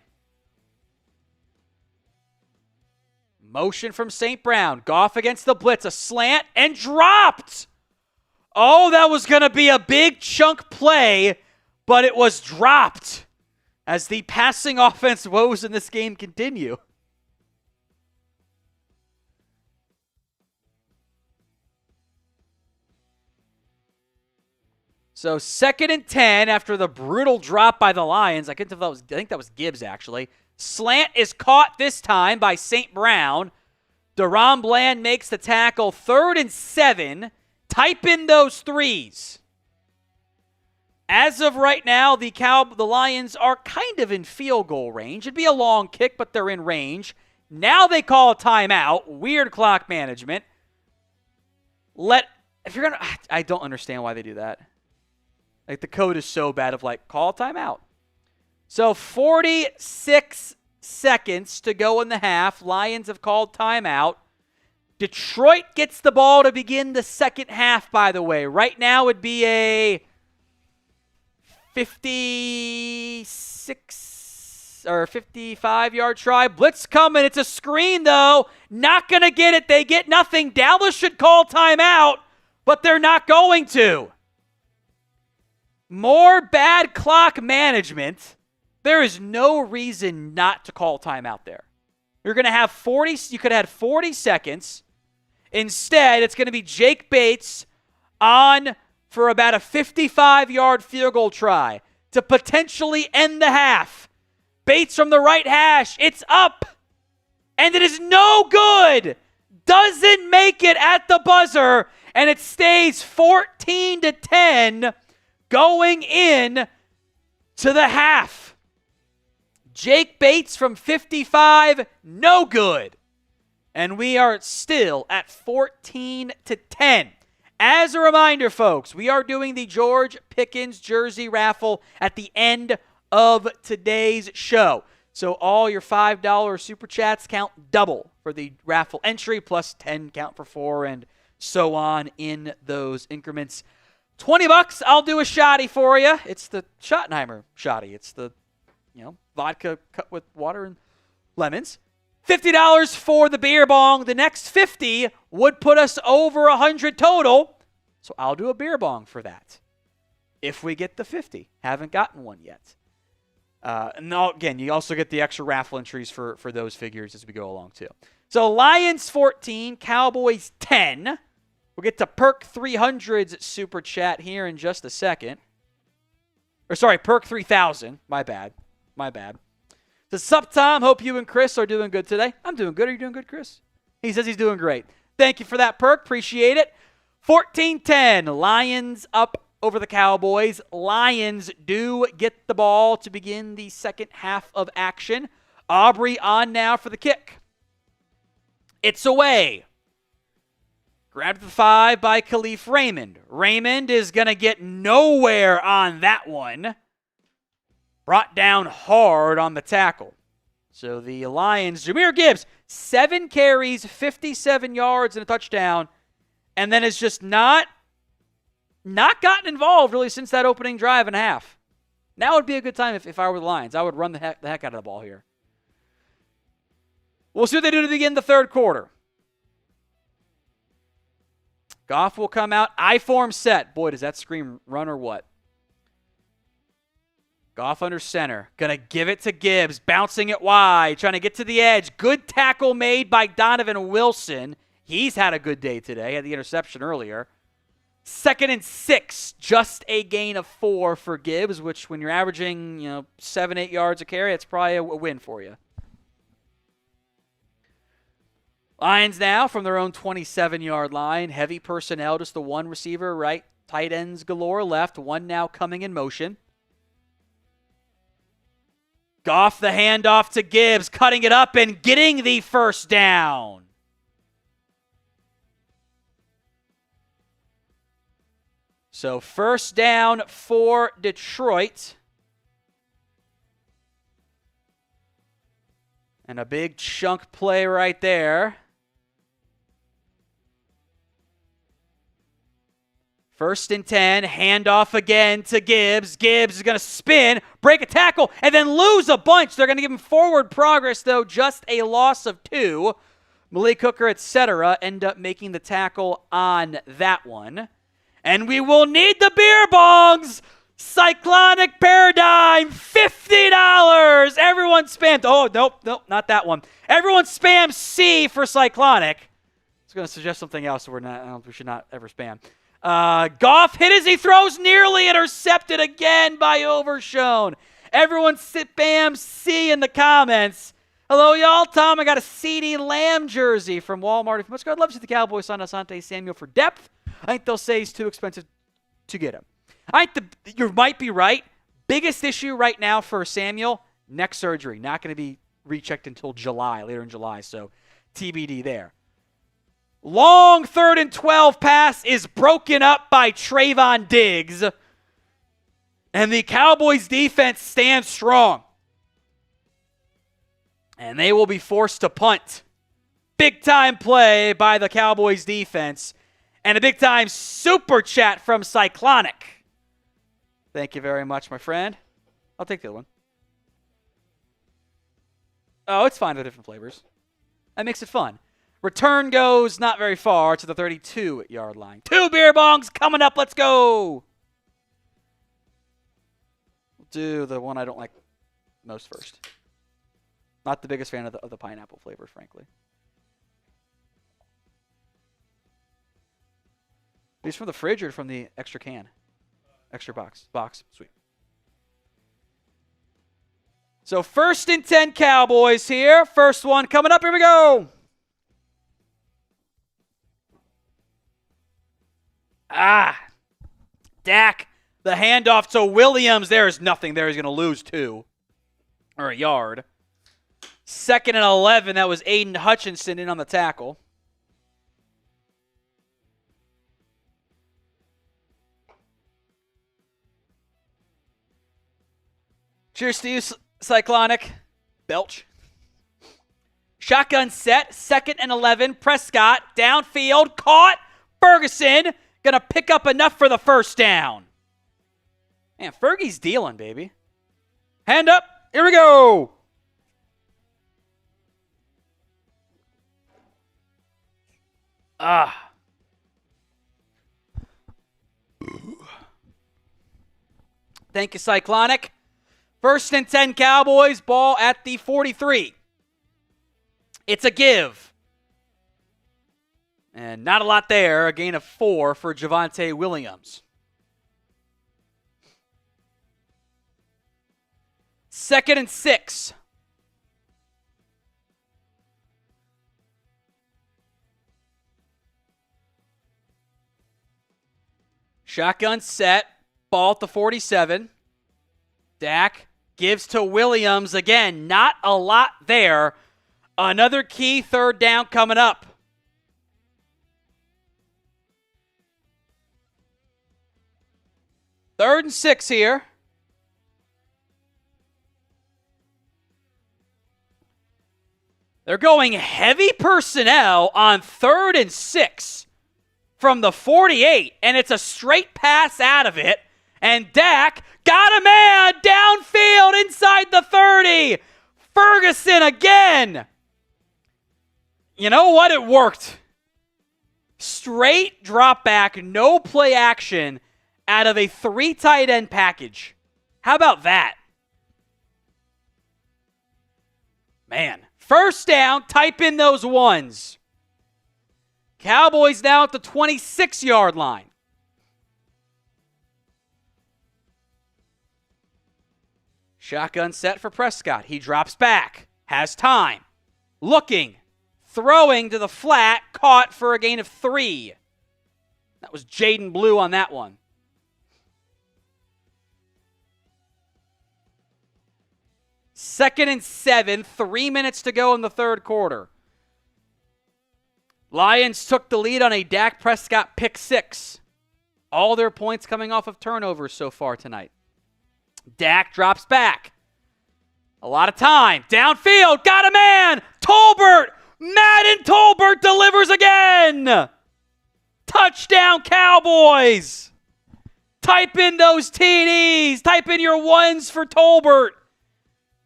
Motion from St. Brown. Goff against the blitz. A slant and dropped. Oh, that was going to be a big chunk play, but it was dropped as the passing offense woes in this game continue. So 2nd and 10 after the brutal drop by the Lions. I think that was Gibbs, actually. Slant is caught this time by St. Brown. Deron Bland makes the tackle. 3rd and 7. Type in those threes. As of right now, the Lions are kind of in field goal range. It'd be a long kick, but they're in range. Now they call a timeout. Weird clock management. I don't understand why they do that. Like, the code is so bad of, like, call a timeout. So 46 seconds to go in the half. Lions have called timeout. Detroit gets the ball to begin the second half, by the way. Right now it'd be a 56 or 55-yard try. Blitz coming. It's a screen, though. Not going to get it. They get nothing. Dallas should call timeout, but they're not going to. More bad clock management. There is no reason not to call timeout there. You're going to have 40. You could have had 40 seconds. Instead, it's going to be Jake Bates on for about a 55-yard field goal try to potentially end the half. Bates from the right hash. It's up. And it is no good. Doesn't make it at the buzzer. And it stays 14-10 going in to the half. Jake Bates from 55, no good. And we are still at 14-10. As a reminder, folks, we are doing the George Pickens jersey raffle at the end of today's show. So all your $5 super chats count double for the raffle entry, plus 10 count for 4, and so on in those increments. $20, I'll do a shotty for you. It's the Schottenheimer shotty. It's the, vodka cut with water and lemons. $50 for the beer bong. The next 50 would put us over 100 total. So I'll do a beer bong for that. If we get the 50. Haven't gotten one yet. And again, you also get the extra raffle entries for those figures as we go along too. So Lions 14, Cowboys 10. We'll get to Perk 300's super chat here in just a second. Or sorry, Perk 3000. My bad. Says, sup, Tom? Hope you and Chris are doing good today. I'm doing good. Are you doing good, Chris? He says he's doing great. Thank you for that, Perk. Appreciate it. 14-10. Lions up over the Cowboys. Lions do get the ball to begin the second half of action. Aubrey on now for the kick. It's away. Grabbed the 5 by Khalif Raymond. Raymond is going to get nowhere on that one. Brought down hard on the tackle. So the Lions, Jahmyr Gibbs, 7 carries, 57 yards, and a touchdown. And then has just not gotten involved really since that opening drive and a half. Now would be a good time if I were the Lions. I would run the heck out of the ball here. We'll see what they do to begin the third quarter. Goff will come out. I-form set. Boy, does that scream run or what? Goff under center. Going to give it to Gibbs. Bouncing it wide. Trying to get to the edge. Good tackle made by Donovan Wilson. He's had a good day today. Had the interception earlier. 2nd and 6. Just a gain of 4 for Gibbs, which when you're averaging 7-8 yards a carry, it's probably a win for you. Lions now from their own 27-yard line. Heavy personnel, just the one receiver, right? Tight ends galore left. One now coming in motion. Goff the handoff to Gibbs, cutting it up and getting the first down. So first down for Detroit. And a big chunk play right there. First and 10, handoff again to Gibbs. Gibbs is going to spin, break a tackle, and then lose a bunch. They're going to give him forward progress, though, just a loss of 2. Malik Hooker, etc., end up making the tackle on that one. And we will need the beer bongs. Cyclonic Paradigm, $50. Everyone spammed. Oh, nope, not that one. Everyone spam C for Cyclonic. I was going to suggest something else we should not ever spam. Goff hit as he throws, nearly intercepted again by Overshone. Everyone spam C in the comments. Hello, y'all. Tom, I got a CeeDee Lamb jersey from Walmart. If I'd love to see the Cowboys sign Asante Samuel for depth. I think they'll say he's too expensive to get him. You might be right. Biggest issue right now for Samuel, neck surgery. Not going to be rechecked until later in July, so TBD there. Long 3rd and 12 pass is broken up by Trayvon Diggs. And the Cowboys defense stands strong. And they will be forced to punt. Big time play by the Cowboys defense. And a big time super chat from Cyclonic. Thank you very much, my friend. I'll take the other one. Oh, it's fine with different flavors. That makes it fun. Return goes not very far to the 32-yard line. 2 beer bongs coming up. Let's go. We'll do the one I don't like most first. Not the biggest fan of the pineapple flavor, frankly. These from the fridge or from the extra can? Extra box. Sweet. So 1st and 10 Cowboys here. First one coming up. Here we go. Dak, the handoff to Williams. There is nothing there. He's going to lose 2 or a yard. 2nd and 11. That was Aiden Hutchinson in on the tackle. Cheers to you, Cyclonic. Belch. Shotgun set. 2nd and 11. Prescott downfield. Caught. Ferguson. Going to pick up enough for the first down. Man, Fergie's dealing, baby. Hand up. Here we go. Thank you, Cyclonic. 1st and 10 Cowboys. Ball at the 43. It's a give. And not a lot there. A gain of 4 for Javonte Williams. 2nd and 6. Shotgun set. Ball at the 47. Dak gives to Williams. Again, not a lot there. Another key 3rd down coming up. Third and 6 here. They're going heavy personnel on 3rd and 6 from the 48, and it's a straight pass out of it. And Dak got a man downfield inside the 30. Ferguson again. You know what? It worked. Straight drop back, no play action out of a 3 tight end package. How about that? Man. First down, type in those ones. Cowboys now at the 26-yard line. Shotgun set for Prescott. He drops back. Has time. Looking. Throwing to the flat. Caught for a gain of 3. That was Jaden Blue on that one. Second and 7. 3 minutes to go in the third quarter. Lions took the lead on a Dak Prescott pick 6. All their points coming off of turnovers so far tonight. Dak drops back. A lot of time. Downfield. Got a man. Tolbert. Madden Tolbert delivers again. Touchdown Cowboys. Type in those TDs. Type in your ones for Tolbert.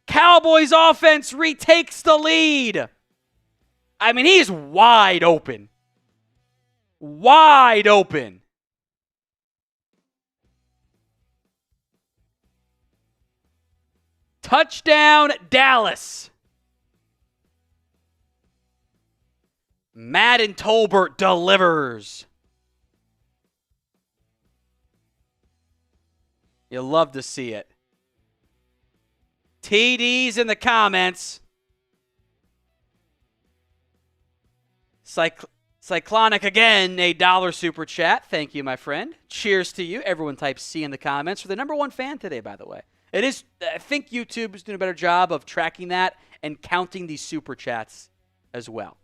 Cowboys offense retakes the lead. I mean, he's wide open. Wide open. Touchdown, Dallas. Madden Tolbert delivers. You love to see it. TDs in the comments. Cyclonic again, $1 super chat. Thank you, my friend. Cheers to you. Everyone types C in the comments for the #1 fan today, by the way. It is. I think YouTube is doing a better job of tracking that and counting these super chats as well.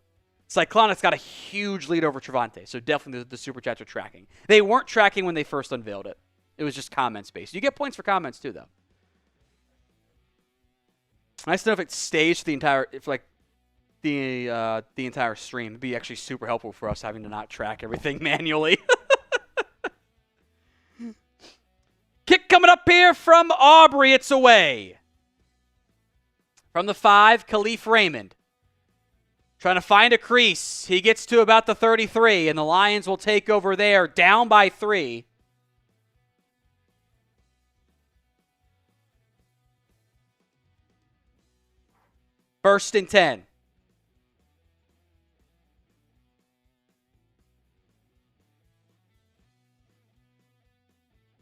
Cyclonic's got a huge lead over Trevante, so definitely the super chats are tracking. They weren't tracking when they first unveiled it. It was just comments based. You get points for comments too, though. Nice to know if it stays for the entire, the entire stream. It'd be actually super helpful for us having to not track everything manually. Kick coming up here from Aubrey. It's away. From the 5, Khalif Raymond. Trying to find a crease. He gets to about the 33, and the Lions will take over there, down by 3. First and 10.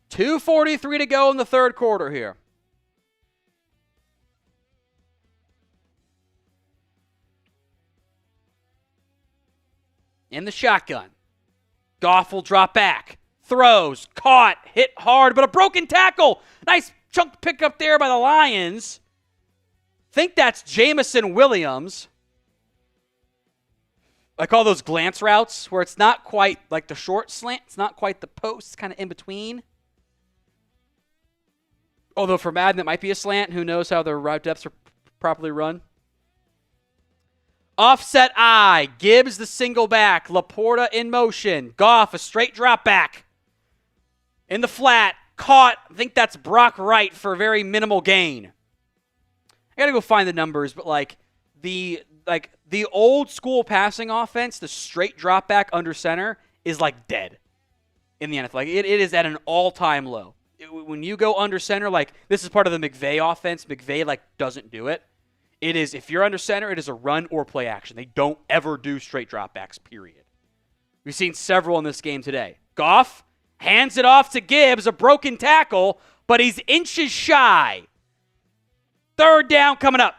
$2:43 to go in the third quarter here. In the shotgun. Goff will drop back. Throws. Caught. Hit hard, but a broken tackle. Nice chunk pick up there by the Lions. Think that's Jamison Williams. I call those glance routes where it's not quite like the short slant. It's not quite the post. It's kind of in between. Although for Madden, it might be a slant. Who knows how their route depths are properly run. Offset I. Gibbs the single back. Laporta in motion. Goff a straight drop back. In the flat. Caught. I think that's Brock Wright for a very minimal gain. I got to go find the numbers, but the old school passing offense, the straight drop back under center is dead in the NFL. It is at an all-time low. When you go under center, this is part of the McVay offense. McVay doesn't do it. It is, if you're under center, it is a run or play action. They don't ever do straight dropbacks, period. We've seen several in this game today. Goff hands it off to Gibbs, a broken tackle, but he's inches shy. Third down coming up.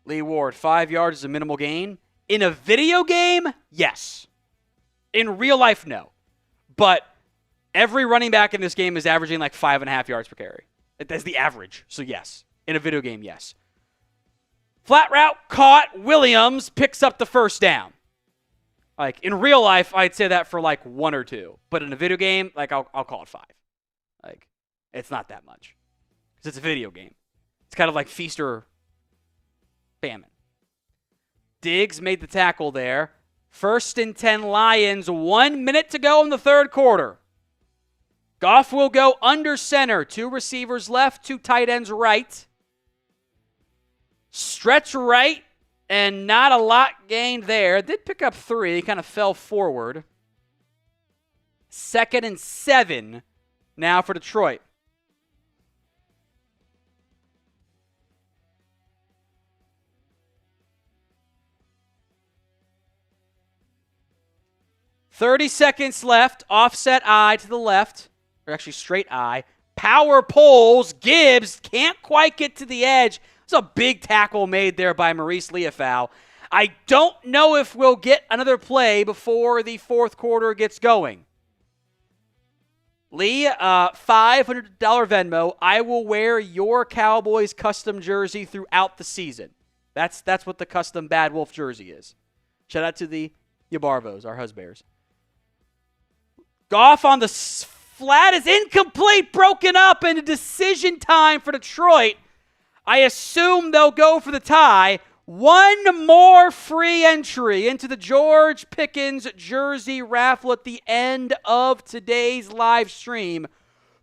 Lee Ward, 5 yards is a minimal gain. In a video game, yes. In real life, no. But every running back in this game is averaging 5.5 yards per carry. That's the average. So, yes. In a video game, yes. Flat route, caught. Williams picks up the first down. In real life, I'd say that for 1 or 2. But in a video game, I'll call it 5. It's not that much. Because it's a video game. It's kind of like feast or famine. Diggs made the tackle there. First and 10 Lions, 1 minute to go in the third quarter. Goff will go under center. 2 receivers left, 2 tight ends right. Stretch right, and not a lot gained there. Did pick up 3, kind of fell forward. 2nd and 7 now for Detroit. $30 seconds left. Offset I to the left. Or actually straight I. Power pulls. Gibbs can't quite get to the edge. It's a big tackle made there by Maurice Liufau. I don't know if we'll get another play before the fourth quarter gets going. Lee, $500 Venmo. I will wear your Cowboys custom jersey throughout the season. That's what the custom Bad Wolf jersey is. Shout out to the Yabarvos, our Husbears. Goff on the flat is incomplete, broken up, and a decision time for Detroit. I assume they'll go for the tie. One more free entry into the George Pickens jersey raffle at the end of today's live stream.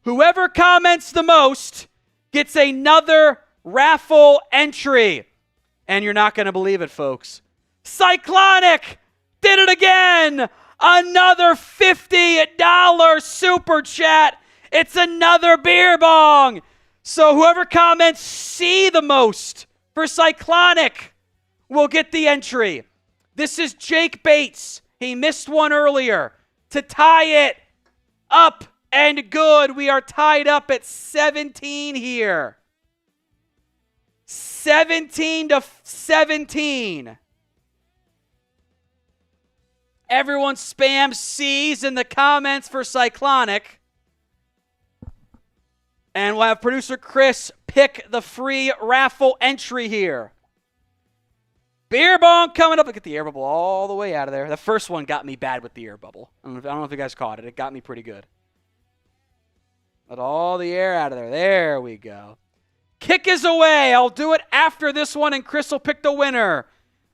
Whoever comments the most gets another raffle entry. And you're not going to believe it, folks. Cyclonic did it again. Another $50 super chat. It's another beer bong. So whoever comments C the most for Cyclonic will get the entry. This is Jake Bates. He missed one earlier to tie it up and good. We are tied up at 17 here. 17-17. Everyone spam C's in the comments for Cyclonic. And we'll have producer Chris pick the free raffle entry here. Beer bong coming up. Look at the air bubble all the way out of there. The first one got me bad with the air bubble. I don't know if you guys caught it. It got me pretty good. Let all the air out of there. There we go. Kick is away. I'll do it after this one, and Chris will pick the winner.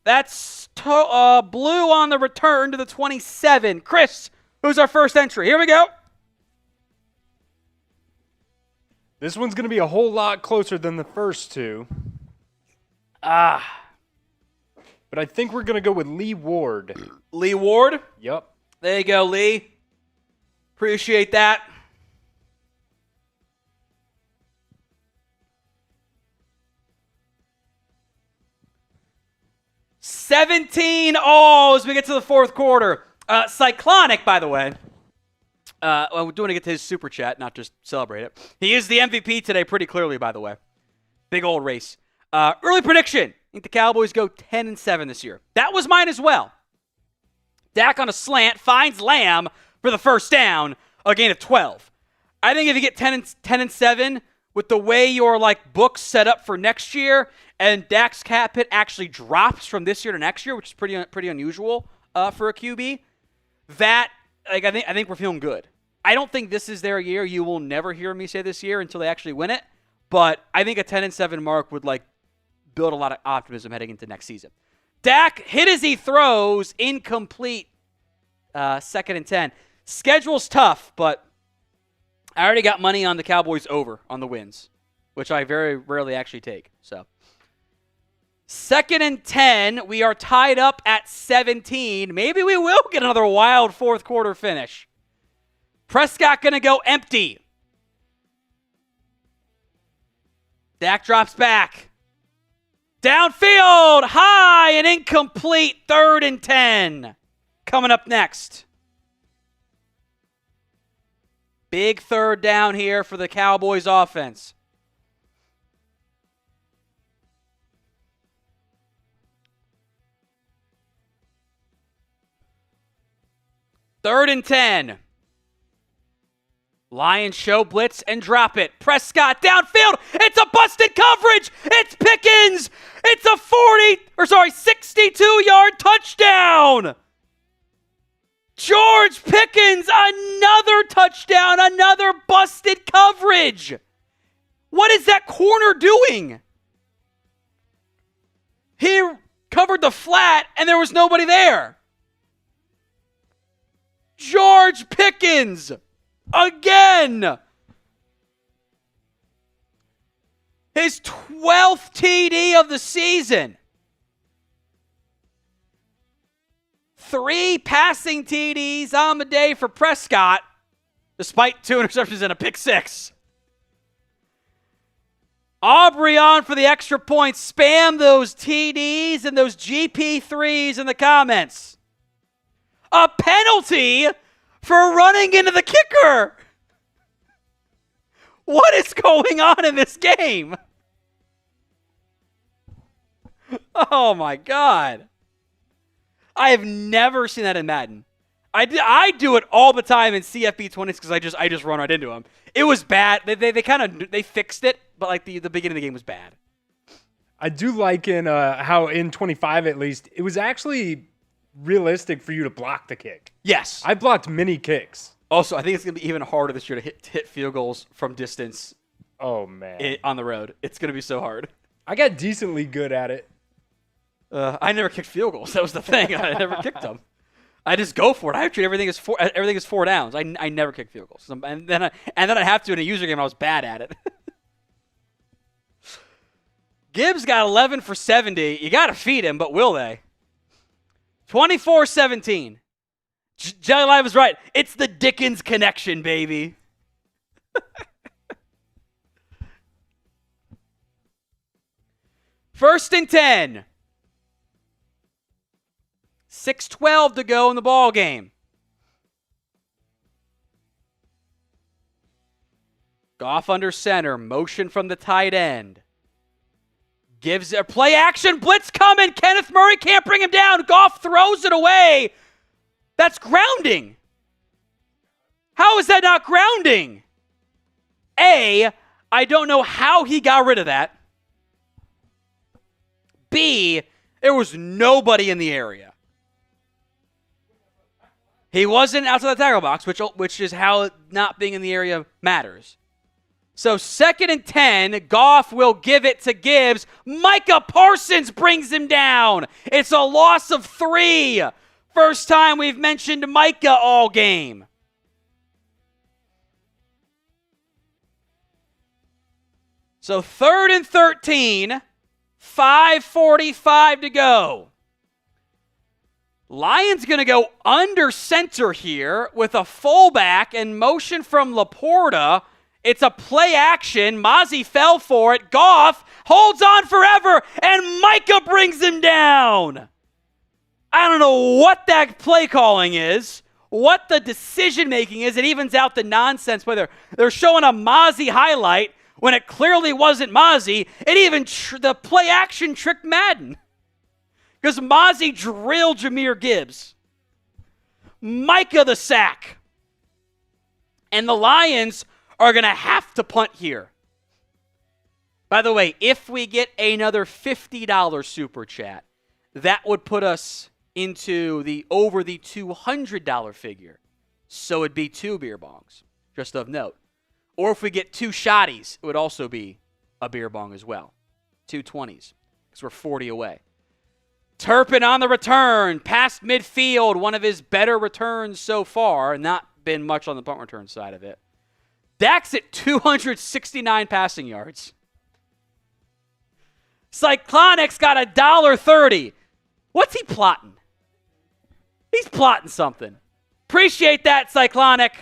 That's blue on the return to the 27. Chris, who's our first entry? Here we go. This one's going to be a whole lot closer than the first two. But I think we're going to go with Lee Ward. Lee Ward? Yep. There you go, Lee. Appreciate that. $17 all as we get to the fourth quarter. Cyclonic, by the way. We're doing to get to his super chat, not just celebrate it. He is the MVP today pretty clearly, by the way. Big old race. Early prediction. I think the Cowboys go 10-7 this year. That was mine as well. Dak on a slant finds Lamb for the first down, a gain of 12. I think if you get 10-7 with the way your books set up for next year, and Dak's cap hit actually drops from this year to next year, which is pretty unusual for a QB. That I think we're feeling good. I don't think this is their year. You will never hear me say this year until they actually win it. But I think a 10-7 mark would build a lot of optimism heading into next season. Dak hit as he throws, incomplete. 2nd and 10. Schedule's tough, but I already got money on the Cowboys over on the wins, which I very rarely actually take. So 2nd and 10. We are tied up at 17. Maybe we will get another wild fourth quarter finish. Prescott going to go empty. Dak drops back. Downfield, high and incomplete. 3rd and 10. Coming up next. Big third down here for the Cowboys offense. Third and 10. Lions show blitz and drop it. Prescott downfield. It's a busted coverage. It's Pickens. It's a 62-yard touchdown. George Pickens, another touchdown, another busted coverage. What is that corner doing? He covered the flat and there was nobody there. George Pickens, again. His 12th TD of the season. 3 passing TDs on the day for Prescott, despite 2 interceptions and a pick 6. Aubrey on for the extra points. Spam those TDs and those GP3s in the comments. A penalty for running into the kicker. What is going on in this game? Oh my God. I have never seen that in Madden. I do it all the time in CFB 20s because I just run right into them. It was bad. They fixed it, but the beginning of the game was bad. I do like how in 25 at least it was actually realistic for you to block the kick. Yes, I blocked many kicks. Also, I think it's gonna be even harder this year to hit field goals from distance. Oh man, on the road, it's gonna be so hard. I got decently good at it. I never kicked field goals. That was the thing. I never kicked them. I just go for it. I treat everything as 4 downs. I never kick field goals. And then I have to in a user game. I was bad at it. Gibbs got 11 for 70. You got to feed him, but will they? 24-17. Jelly Live is right. It's the Dickens connection, baby. First and 10. 6:12 to go in the ball game. Goff under center. Motion from the tight end. Gives a play action. Blitz coming. Kenneth Murray can't bring him down. Goff throws it away. That's grounding. How is that not grounding? A, I don't know how he got rid of that. B, there was nobody in the area. He wasn't outside the tackle box, which is how not being in the area matters. So 2nd and 10, Goff will give it to Gibbs. Micah Parsons brings him down. It's a loss of 3. First time we've mentioned Micah all game. So 3rd and 13, 5:45 to go. Lions going to go under center here with a fullback and motion from Laporta. It's a play action. Mozzie fell for it. Goff holds on forever, and Micah brings him down. I don't know what that play calling is, what the decision making is. It evens out the nonsense play. They're showing a Mozzie highlight when it clearly wasn't Mozzie. It even the play action tricked Madden because Mozzie drilled Jahmyr Gibbs. Micah the sack. And the Lions are going to have to punt here. By the way, if we get another $50 super chat, that would put us into over the $200 figure. So it'd be 2 beer bongs, just of note. Or if we get 2 shotties, it would also be a beer bong as well. 2 20s, because we're 40 away. Turpin on the return, past midfield, one of his better returns so far. Not been much on the punt return side of it. Dak's at 269 passing yards. Cyclonics got $1.30. What's he plotting? He's plotting something. Appreciate that, Cyclonic.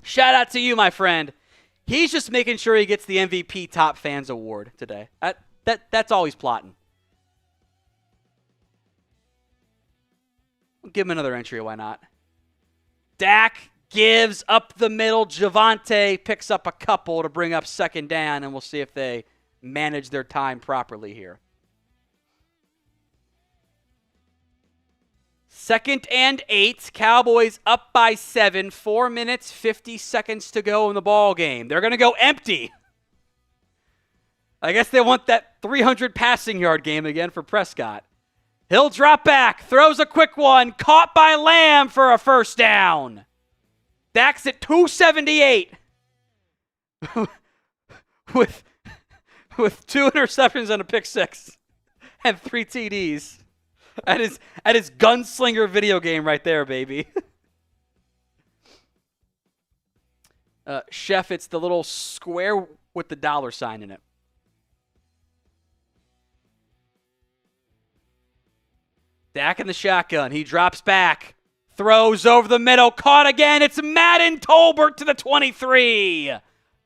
Shout out to you, my friend. He's just making sure he gets the MVP Top Fans Award today. That's all he's plotting. We'll give him another entry, why not? Dak gives up the middle. Javonte picks up a couple to bring up 2nd down, and we'll see if they manage their time properly here. 2nd and 8. Cowboys up by 7. 4 minutes, 50 seconds to go in the ball game. They're going to go empty. I guess they want that 300 passing yard game again for Prescott. He'll drop back, throws a quick one, caught by Lamb for a 1st down. Dak's at 278 with 2 interceptions and a pick 6 and 3 TDs. At his gunslinger video game right there, baby. Chef, it's the little square with the $sign in it. Dak in the shotgun. He drops back. Throws over the middle. Caught again. It's Madden Tolbert to the 23.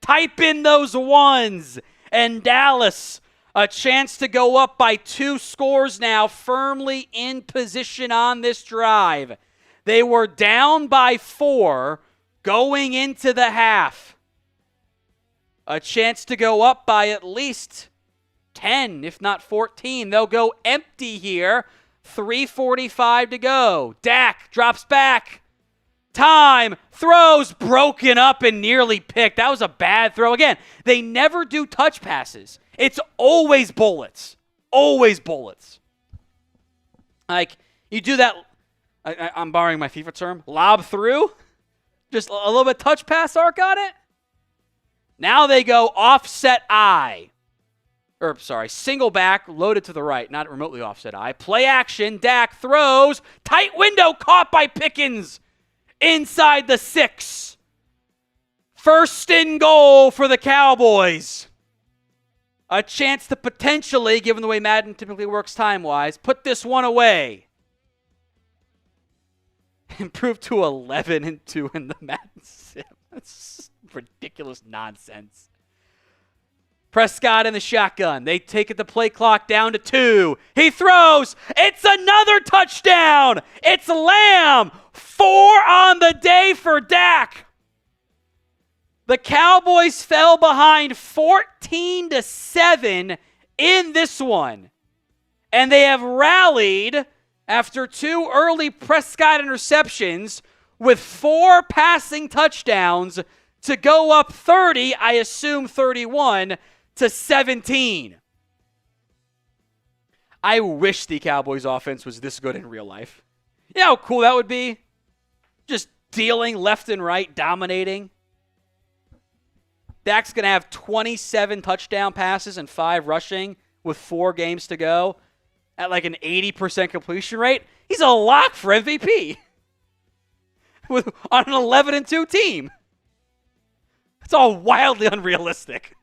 Type in those ones. And Dallas, a chance to go up by 2 scores now, firmly in position on this drive. They were down by 4 going into the half. A chance to go up by at least 10, if not 14. They'll go empty here. 3:45 to go. Dak drops back. Time, throws, broken up and nearly picked. That was a bad throw. Again, they never do touch passes. It's always bullets. Always bullets. Like, you do that, I'm borrowing my FIFA term, lob through. Just a little bit touch pass arc on it. Now they go offset I. Single back, loaded to the right, not remotely offset I. Play action, Dak throws. Tight window, caught by Pickens. Inside the 6. First and goal for the Cowboys. A chance to potentially, given the way Madden typically works time-wise, put this one away. Improve to 11-2 in the Madden sim. That's ridiculous nonsense. Prescott in the shotgun. They take it the play clock down to 2. He throws. It's another touchdown. It's Lamb. 4 on the day for Dak. The Cowboys fell behind 14-7 in this one. And they have rallied after 2 early Prescott interceptions with 4 passing touchdowns to go up 30, I assume 31-17. I wish the Cowboys offense was this good in real life. You know how cool that would be? Just dealing left and right, dominating. Dak's going to have 27 touchdown passes and 5 rushing with 4 games to go at like an 80% completion rate. He's a lock for MVP on an 11-2 team. It's all wildly unrealistic.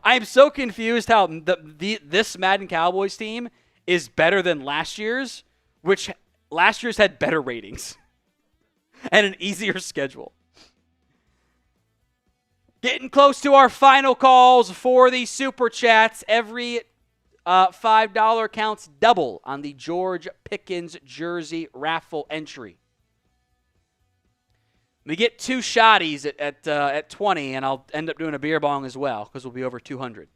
I'm so confused how this Madden Cowboys team is better than last year's, which last year's had better ratings and an easier schedule. Getting close to our final calls for the Super Chats. Every $5 counts double on the George Pickens jersey raffle entry. We get 2 shotties at 20, and I'll end up doing a beer bong as well because we'll be over 200.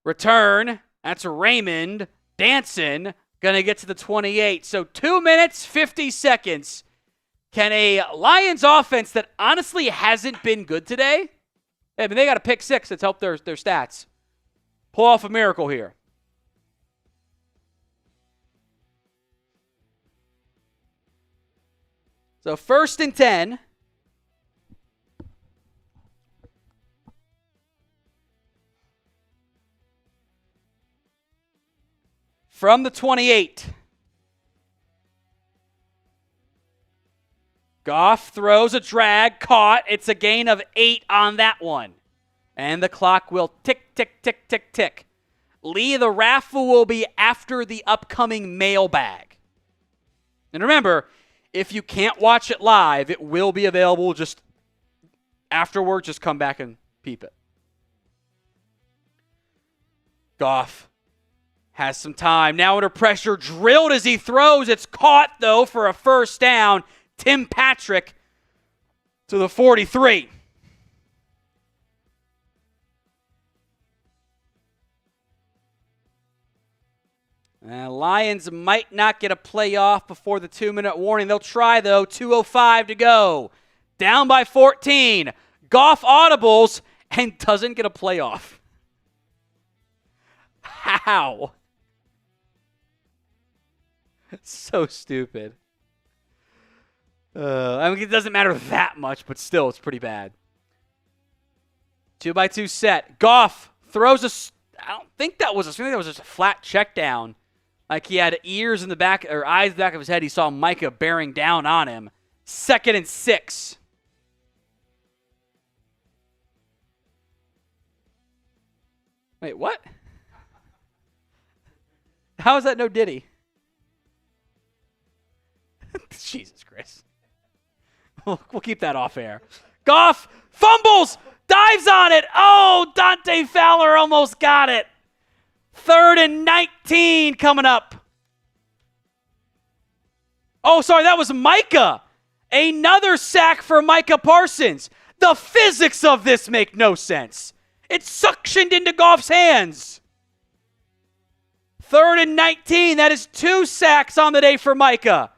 Return. That's Raymond Danson. Going to get to the 28. So 2 minutes, 50 seconds. Can a Lions offense that honestly hasn't been good today, I mean, they got a pick 6 that's helped their stats, pull off a miracle here? So 1st and 10. From the 28. Goff throws a drag, caught. It's a gain of 8 on that one. And the clock will tick, tick, tick, tick, tick. Lee, the raffle will be after the upcoming mailbag. And remember, if you can't watch it live, it will be available just afterward. Just come back and peep it. Goff has some time. Now under pressure, drilled as he throws. It's caught, though, for a first down. Tim Patrick to the 43. Lions might not get a playoff before the 2-minute warning. They'll try, though. 2:05 to go. Down by 14. Goff audibles and doesn't get a playoff. How? So stupid. I mean, it doesn't matter that much, but still, it's pretty bad. 2-by-2 set. Goff throws I think that was just a flat check down. Like he had ears in the back, or eyes in the back of his head. He saw Micah bearing down on him. 2nd and 6. Wait, what? How is that no Diddy? Jesus Christ. We'll keep that off air. Goff fumbles, dives on it. Oh, Dante Fowler almost got it. 3rd and 19 coming up. Oh, sorry, that was Micah. Another sack for Micah Parsons. The physics of this make no sense. It's suctioned into Goff's hands. 3rd and 19. That is 2 sacks on the day for Micah.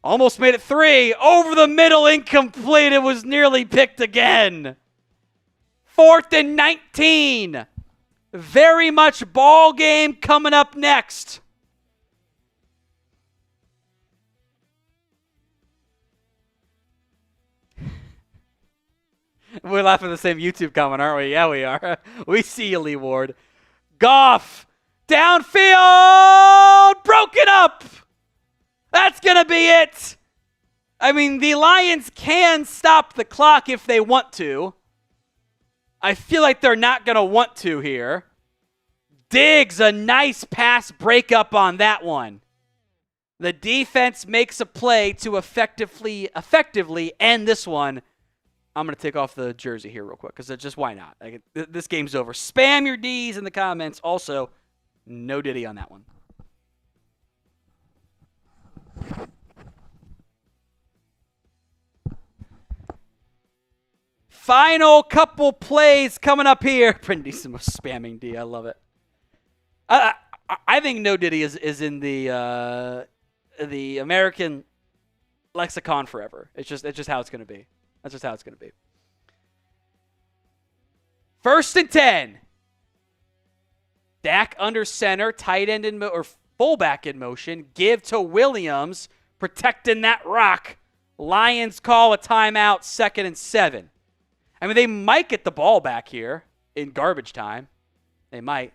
Almost made it 3. Over the middle, incomplete. It was nearly picked again. 4th and 19. Very much ball game coming up next. We're laughing at the same YouTube comment, aren't we? Yeah, we are. We see you, Lee Ward. Goff, downfield, broken up. That's going to be it. I mean, the Lions can stop the clock if they want to. I feel like they're not going to want to here. Diggs, a nice pass breakup on that one. The defense makes a play to effectively end this one. I'm going to take off the jersey here real quick because just why not? Like, this game's over. Spam your Ds in the comments. Also, no Diddy on that one. Final couple plays coming up here. Brindissimo spamming D. I love it. I think no Diddy is in the American lexicon forever. It's just how it's going to be. That's just how it's going to be. 1st and 10. Dak under center, tight end or fullback in motion. Give to Williams, protecting that rock. Lions call a timeout, 2nd and 7. I mean, they might get the ball back here in garbage time. They might.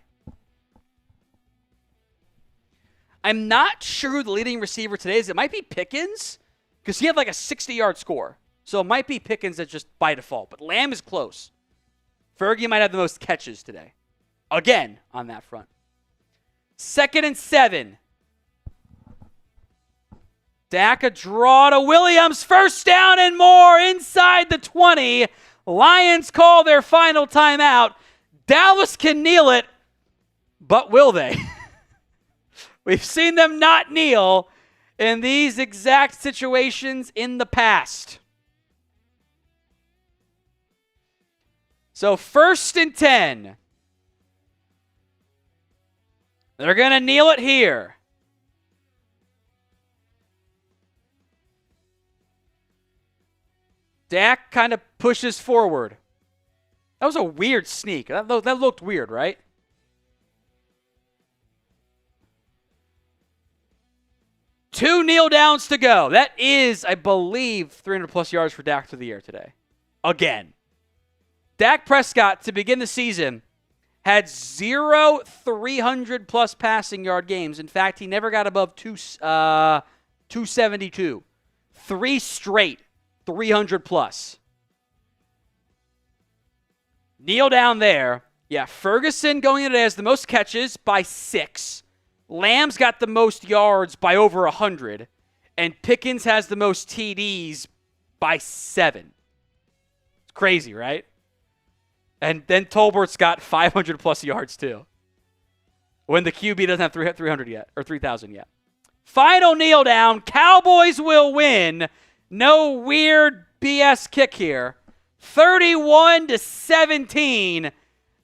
I'm not sure who the leading receiver today is. It might be Pickens because he had like a 60-yard score. So it might be Pickens that just by default. But Lamb is close. Fergie might have the most catches today. Again, on that front. 2nd and 7. Dak a draw to Williams. 1st down and more inside the 20. Lions call their final timeout. Dallas can kneel it, but will they? We've seen them not kneel in these exact situations in the past. So 1st and 10. They're going to kneel it here. Dak kind of pushes forward. That was a weird sneak. That looked weird, right? Two kneel downs to go. That is, I believe, 300-plus yards for Dak through the air today. Again. Dak Prescott, to begin the season, had 0 300-plus passing yard games. In fact, he never got above 272. 3 straight 300-plus. Kneel down there. Yeah, Ferguson going in today has the most catches by 6. Lamb's got the most yards by over 100. And Pickens has the most TDs by 7. It's crazy, right? And then Tolbert's got 500-plus yards, too. When the QB doesn't have 300 yet, or 3,000 yet. Final kneel down. Cowboys will win. No weird BS kick here. 31-17.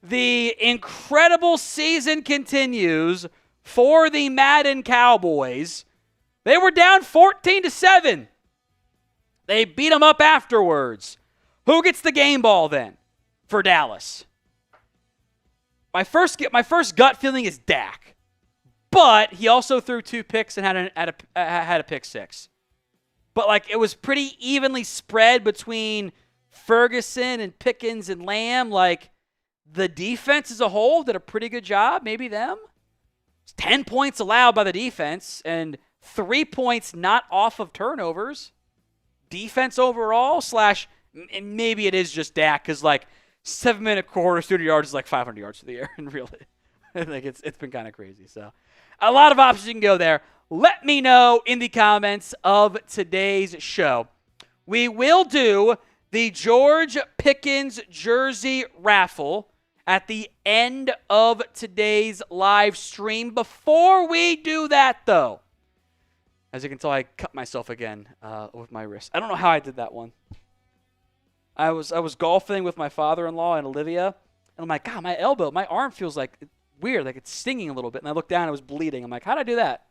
The incredible season continues for the Madden Cowboys. They were down 14-7. They beat them up afterwards. Who gets the game ball then for Dallas? My first gut feeling is Dak. But he also threw 2 picks and had a pick 6. But like it was pretty evenly spread between Ferguson and Pickens and Lamb. Like the defense as a whole did a pretty good job. Maybe them. 10 points allowed by the defense and 3 points not off of turnovers. Defense overall / maybe it is just Dak because like 7-minute quarter, 30 yards is like 500 yards to the air. And really, I think it's been kind of crazy. So a lot of options you can go there. Let me know in the comments of today's show. We will do the George Pickens jersey raffle at the end of today's live stream. Before we do that, though, as you can tell, I cut myself again with my wrist. I don't know how I did that one. I was golfing with my father-in-law and Olivia, and I'm like, God, my elbow, my arm feels like weird, like it's stinging a little bit. And I looked down, it was bleeding. I'm like, how did I do that?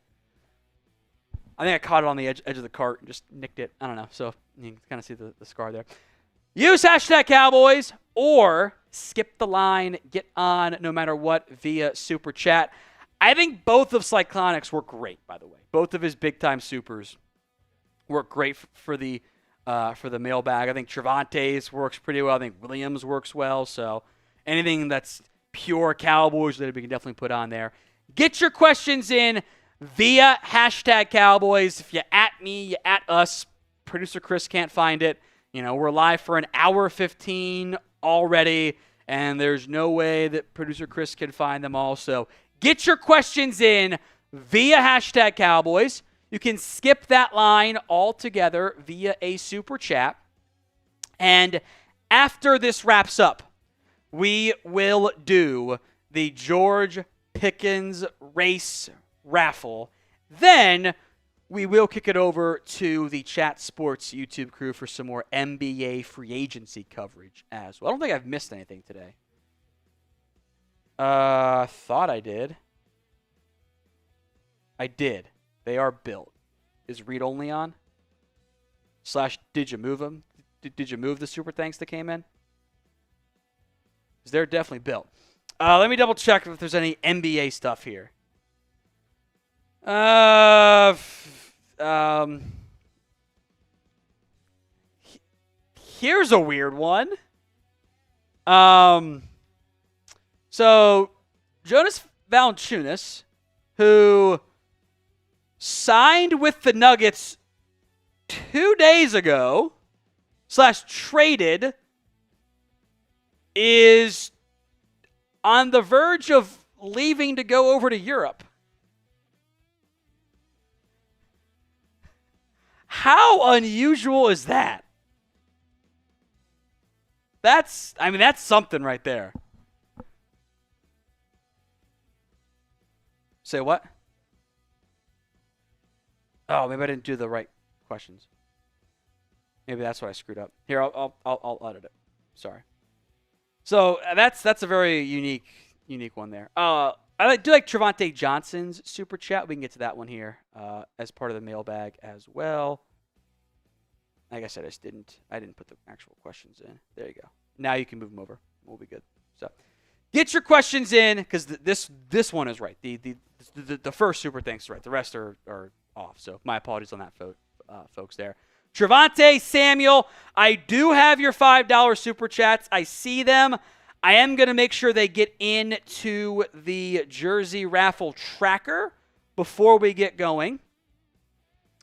I think I caught it on the edge of the cart and just nicked it. I don't know. So you can kind of see the scar there. Use hashtag Cowboys or skip the line, get on no matter what via Super Chat. I think both of Cyclonics were great, by the way. Both of his big-time supers work great for the for the mailbag. I think Trevante's works pretty well. I think Williams works well. So anything that's pure Cowboys that we can definitely put on there. Get your questions in via #Cowboys. If you at me, you at us. Producer Chris can't find it. We're live for an hour 15 already, and there's no way that Producer Chris can find them all. So get your questions in via #Cowboys. You can skip that line altogether via a super chat. And after this wraps up, we will do the George Pickens race raffle. Then we will kick it over to the Chat Sports YouTube crew for some more NBA free agency coverage as well. I don't think I've missed anything today. Thought I did. I did. They are built. Is read only on? / did you move them? Did you move the super thanks that came in? Because they're definitely built. Let me double check if there's any NBA stuff here. Here's a weird one. So Jonas Valanciunas, who signed with the Nuggets 2 days ago, / traded, is on the verge of leaving to go over to Europe. How unusual is that? That's something right there. Say what? Oh, maybe I didn't do the right questions. Maybe that's what I screwed up. Here, I'll edit it. Sorry. So that's a very unique one there. I do like Trevante Johnson's super chat. We can get to that one here as part of the mailbag as well. Like I said, I didn't put the actual questions in. There you go. Now you can move them over. We'll be good. So get your questions in because this one is right. The first super thanks is right. The rest are off. So my apologies on that, folks there. Trevante, Samuel, I do have your $5 super chats. I see them. I am going to make sure they get into the jersey raffle tracker before we get going.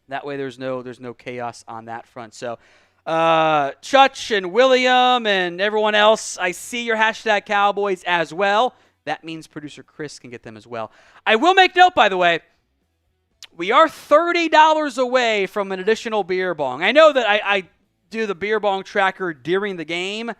That way there's no chaos on that front. So Chutch and William and everyone else, I see your #Cowboys as well. That means Producer Chris can get them as well. I will make note, by the way, we are $30 away from an additional beer bong. I know that I do the beer bong tracker during the game.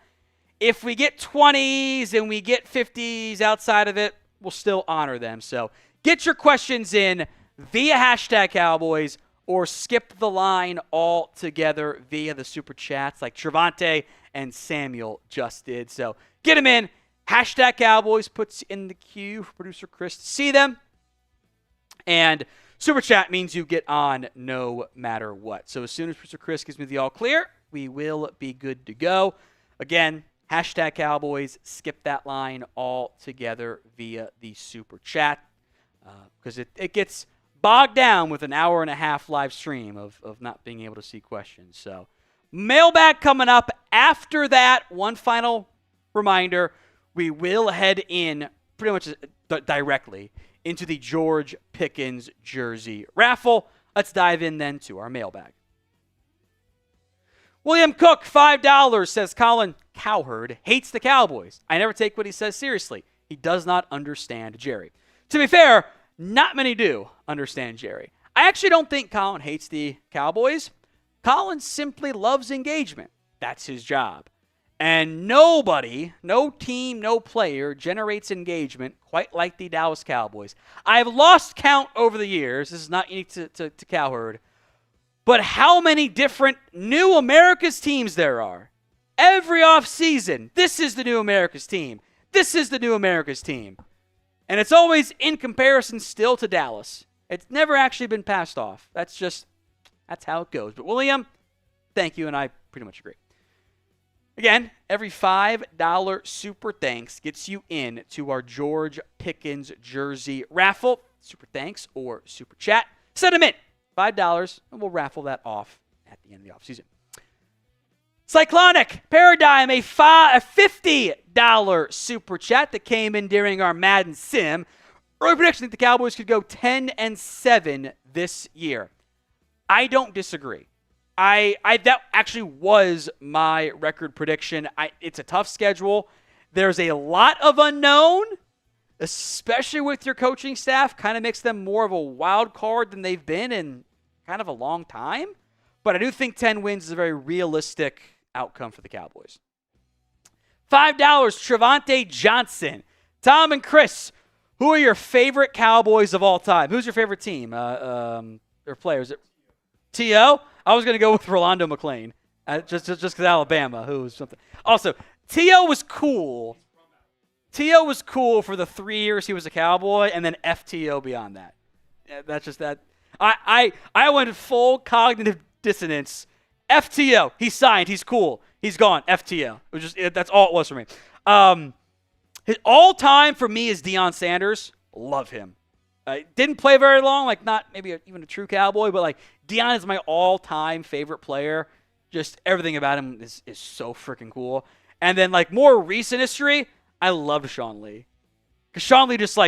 If we get 20s and we get 50s outside of it, we'll still honor them. So get your questions in via #Cowboys or skip the line altogether via the super chats like Trevante and Samuel just did. So get them in. #Cowboys puts in the queue for Producer Chris to see them. And super chat means you get on no matter what. So as soon as Producer Chris gives me the all clear, we will be good to go. Again, #Cowboys, skip that line altogether via the super chat because it gets bogged down with an hour and a half live stream of not being able to see questions. So mailbag coming up. After that, one final reminder, we will head in pretty much directly into the George Pickens jersey raffle. Let's dive in then to our mailbag. William Cook, $5, says Colin Cowherd hates the Cowboys. I never take what he says seriously. He does not understand Jerry. To be fair, not many do understand Jerry. I actually don't think Colin hates the Cowboys. Colin simply loves engagement. That's his job. And nobody, no team, no player generates engagement quite like the Dallas Cowboys. I've lost count over the years. This is not unique to Cowherd. But how many different new America's teams there are. Every offseason, this is the new America's team. This is the new America's team. And it's always in comparison still to Dallas. It's never actually been passed off. That's how it goes. But William, thank you, and I pretty much agree. Again, every $5 super thanks gets you in to our George Pickens jersey raffle. Super thanks or super chat. Send them in. $5, and we'll raffle that off at the end of the offseason. Cyclonic Paradigm, a $50 super chat that came in during our Madden sim. Early prediction that the Cowboys could go 10-7 this year. I don't disagree. That actually was my record prediction. It's a tough schedule. There's a lot of unknown, especially with your coaching staff. Kind of makes them more of a wild card than they've been in kind of a long time. But I do think 10 wins is a very realistic outcome for the Cowboys. $5, Trevante Johnson. Tom and Chris, who are your favorite Cowboys of all time? Who's your favorite team or players? T.O.? I was going to go with Rolando McClain, just because Alabama, who's something. Also, T.O. was cool. T.O. was cool for the 3 years he was a Cowboy, and then FTO beyond that. Yeah, that's just that. I went full cognitive dissonance. FTO. He signed. He's cool. He's gone. FTO. That's all it was for me. His all-time for me is Deion Sanders. Love him. Didn't play very long, not maybe even a true Cowboy, but Deion is my all-time favorite player. Just everything about him is so freaking cool. And then more recent history, I loved Sean Lee. Because Sean Lee just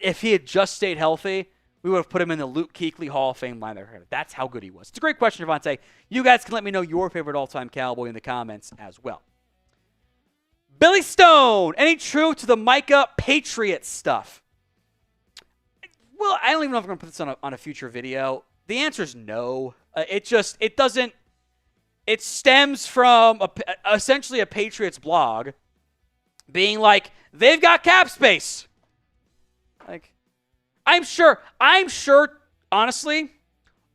if he had just stayed healthy, we would have put him in the Luke Kuechly Hall of Fame line there. That's how good he was. It's a great question, Javante. You guys can let me know your favorite all-time Cowboy in the comments as well. Billy Stone, any truth to the Micah Patriots stuff? Well, I don't even know if I'm going to put this on a future video. The answer is no. It stems from essentially a Patriots blog being they've got cap space. I'm sure, honestly,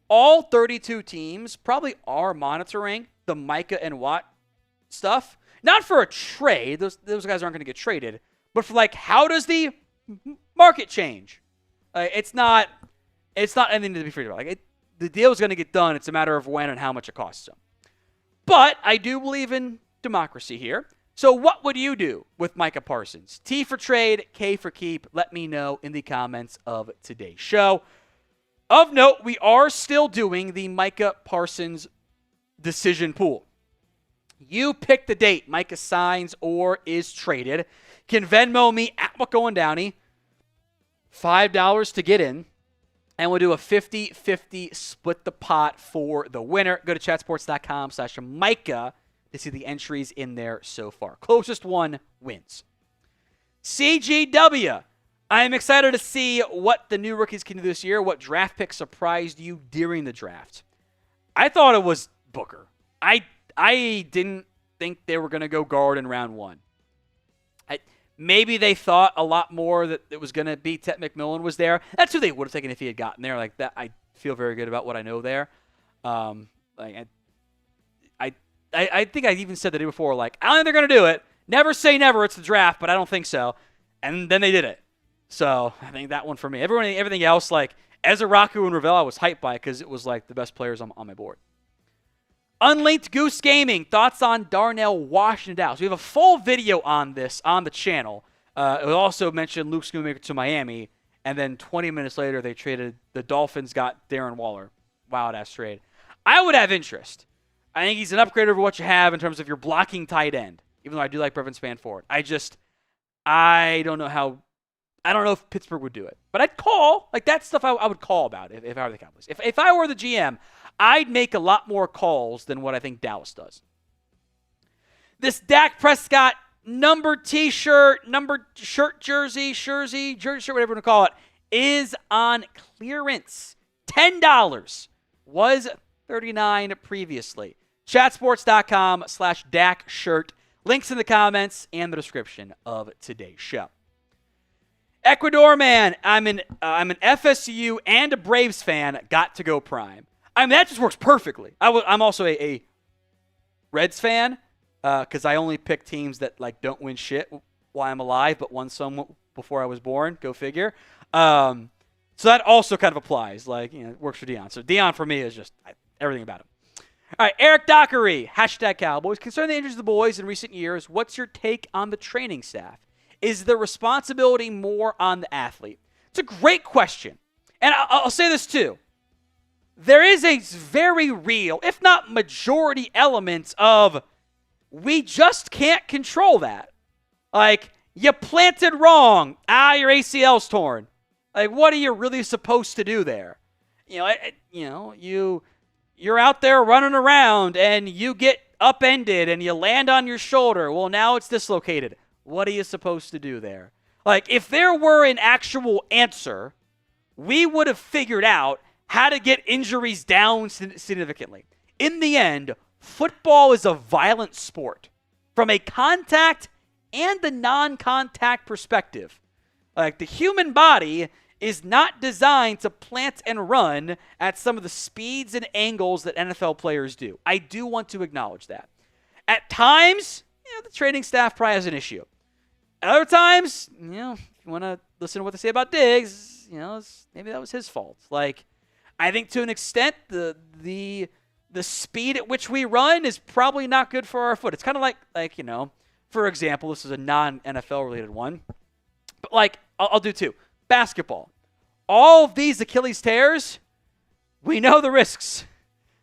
all 32 teams probably are monitoring the Micah and Watt stuff. Not for a trade. Those guys aren't going to get traded. But for how does the market change? It's not anything to be afraid about. The deal is going to get done. It's a matter of when and how much it costs them. But I do believe in democracy here. So what would you do with Micah Parsons? T for trade, K for keep. Let me know in the comments of today's show. Of note, we are still doing the Micah Parsons decision pool. You pick the date Micah signs or is traded. Can Venmo me at Tom Downey $5 to get in. And we'll do a 50-50 split the pot for the winner. Go to chatsports.com/Micah to see the entries in there so far. Closest one wins. CGW. I am excited to see what the new rookies can do this year. What draft pick surprised you during the draft? I thought it was Booker. I didn't think they were going to go guard in round one. Maybe they thought a lot more that it was going to be Ted McMillan was there. That's who they would have taken if he had gotten there. That I feel very good about what I know there. I think I even said the day before, I don't think they're going to do it. Never say never. It's the draft, but I don't think so. And then they did it. So I think that one for me. Everything else, Ezra Raku and Ravel, I was hyped by because it was the best players on my board. Unlinked Goose Gaming, thoughts on Darnell Washington Dallas. We have a full video on this on the channel. It also mentioned Luke Schoonmaker to Miami, and then 20 minutes later they traded. The Dolphins got Darren Waller. Wild-ass trade. I would have interest. I think he's an upgrade over what you have in terms of your blocking tight end, even though I do like Brevin Spanford. I don't know how. I don't know if Pittsburgh would do it. But I'd call. That stuff I would call about if I were the Cowboys. If I were the GM, I'd make a lot more calls than what I think Dallas does. This Dak Prescott number T-shirt, number shirt jersey, jersey shirt, whatever you want to call it, is on clearance. $10. Was $39 previously. Chatsports.com/Dak shirt. Links in the comments and the description of today's show. Ecuador man, I'm an FSU and a Braves fan. Got to go prime. That just works perfectly. I'm also a Reds fan because I only pick teams that don't win shit while I'm alive, but won some before I was born. Go figure. So that also kind of applies. It works for Deion. So Deion for me is just everything about him. All right, Eric Dockery, #Cowboys. Concerning the injuries of the boys in recent years, what's your take on the training staff? Is the responsibility more on the athlete? It's a great question. And I'll say this too. there is a very real, if not majority elements of we just can't control that. Like, you planted wrong. Your ACL's torn. Like, what are you really supposed to do there? You're out there running around and you get upended and you land on your shoulder. Well, now it's dislocated. What are you supposed to do there? Like, if there were an actual answer, we would have figured out how to get injuries down significantly. In the end, football is a violent sport from a contact and the non-contact perspective. Like, the human body is not designed to plant and run at some of the speeds and angles that NFL players do. I do want to acknowledge that. At times, the training staff probably has an issue. At other times, if you want to listen to what they say about Diggs, maybe that was his fault. Like, I think to an extent, the speed at which we run is probably not good for our foot. It's kind of like for example, this is a non-NFL related one, but like I'll do two. Basketball. All of these Achilles tears, we know the risks.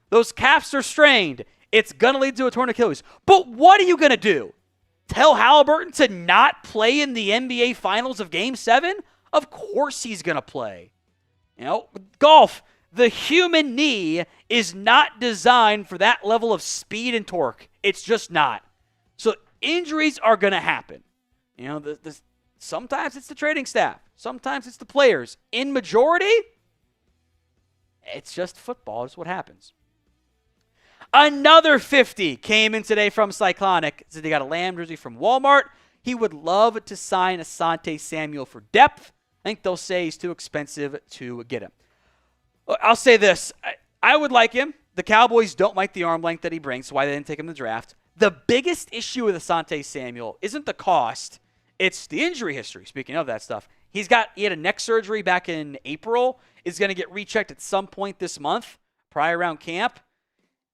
Those calves are strained. It's going to lead to a torn Achilles. But what are you going to do? Tell Halliburton to not play in the NBA Finals of Game 7? Of course he's going to play. Golf. The human knee is not designed for that level of speed and torque. It's just not. So injuries are going to happen. Sometimes it's the training staff. Sometimes it's the players. In majority, it's just football. It's what happens. Another 50 came in today from Cyclonic. Said they got a Lamb jersey from Walmart. He would love to sign Asante Samuel for depth. I think they'll say he's too expensive to get him. I'll say this. I would like him. The Cowboys don't like the arm length that he brings, so why they didn't take him in the draft. The biggest issue with Asante Samuel isn't the cost. It's the injury history, speaking of that stuff. He had a neck surgery back in April. Is going to get rechecked at some point this month, probably around camp.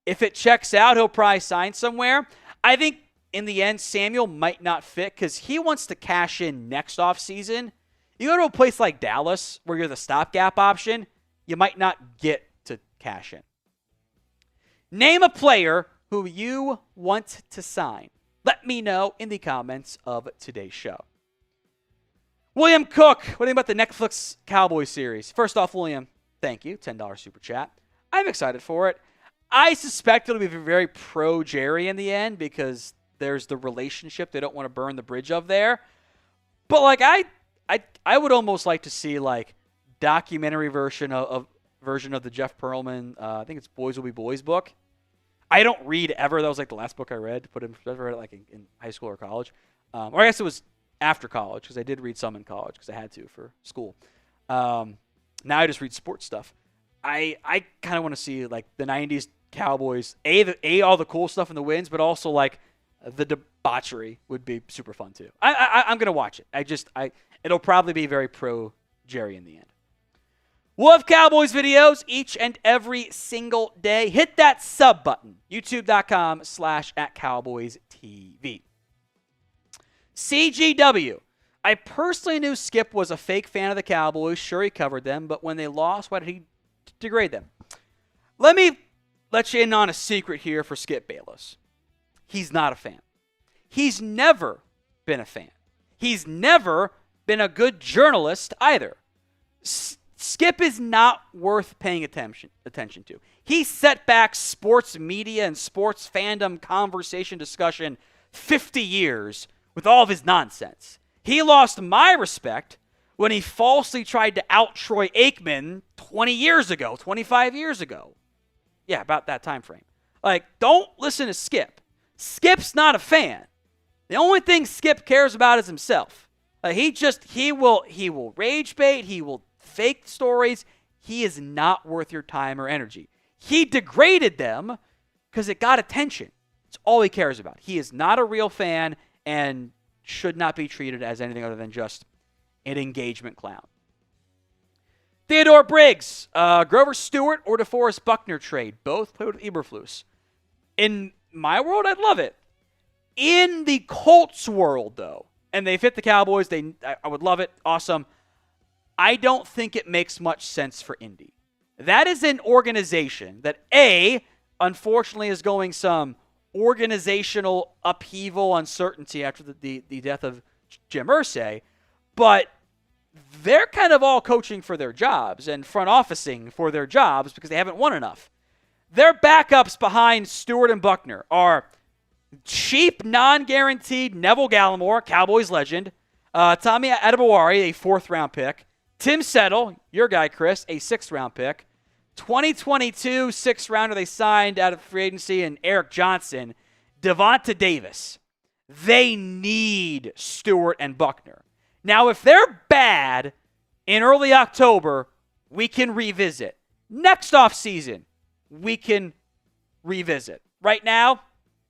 If it checks out, he'll probably sign somewhere. I think in the end, Samuel might not fit because he wants to cash in next offseason. You go to a place like Dallas where you're the stopgap option, you might not get to cash in. Name a player who you want to sign. Let me know in the comments of today's show. William Cook, what do you think about the Netflix Cowboys series? First off, William, thank you. $10 super chat. I'm excited for it. I suspect it'll be very pro-Jerry in the end because there's the relationship they don't want to burn the bridge of there. But like I would almost like to see like documentary version of the Jeff Pearlman, I think it's Boys Will Be Boys book. I don't read ever. That was like the last book I read. I read it like in high school or college. Or I guess it was after college because I did read some in college because I had to for school. Now I just read sports stuff. I kind of want to see like the 90s Cowboys, all the cool stuff in the wins, but also like the debauchery would be super fun too. I'm going to watch it. It'll probably be very pro Jerry in the end. We'll have Cowboys videos each and every single day. Hit that sub button. YouTube.com/@CowboysTV. CGW. I personally knew Skip was a fake fan of the Cowboys. Sure, he covered them, but when they lost, why did he degrade them? Let me let you in on a secret here for Skip Bayless. He's not a fan. He's never been a fan. He's never been a good journalist either. Skip is not worth paying attention to. He set back sports media and sports fandom conversation discussion 50 years with all of his nonsense. He lost my respect when he falsely tried to out Troy Aikman 20 years ago, 25 years ago. Yeah, about that time frame. Like, don't listen to Skip. Skip's not a fan. The only thing Skip cares about is himself. He will rage bait. He will fake stories. He is not worth your time or energy. He degraded them because it got attention. It's all he cares about. He is not a real fan and should not be treated as anything other than just an engagement clown. Theodore Briggs, Grover Stewart or DeForest Buckner trade. Both played with Eberflus. In my world, I'd love it. In the Colts world, though, and they fit the Cowboys, I would love it. Awesome. I don't think it makes much sense for Indy. That is an organization that, A, unfortunately is going some organizational upheaval, uncertainty after the death of Jim Irsay, but they're kind of all coaching for their jobs and front officing for their jobs because they haven't won enough. Their backups behind Stewart and Buckner are cheap, non-guaranteed Neville Gallimore, Cowboys legend, Tommy Adebawari, a 4th-round pick, Tim Settle, your guy, Chris, a 6th-round pick, 2022 6th-rounder they signed out of free agency, and Eric Johnson, Devonta Davis. They need Stewart and Buckner. Now, if they're bad in early October, we can revisit. Next offseason, we can revisit. Right now,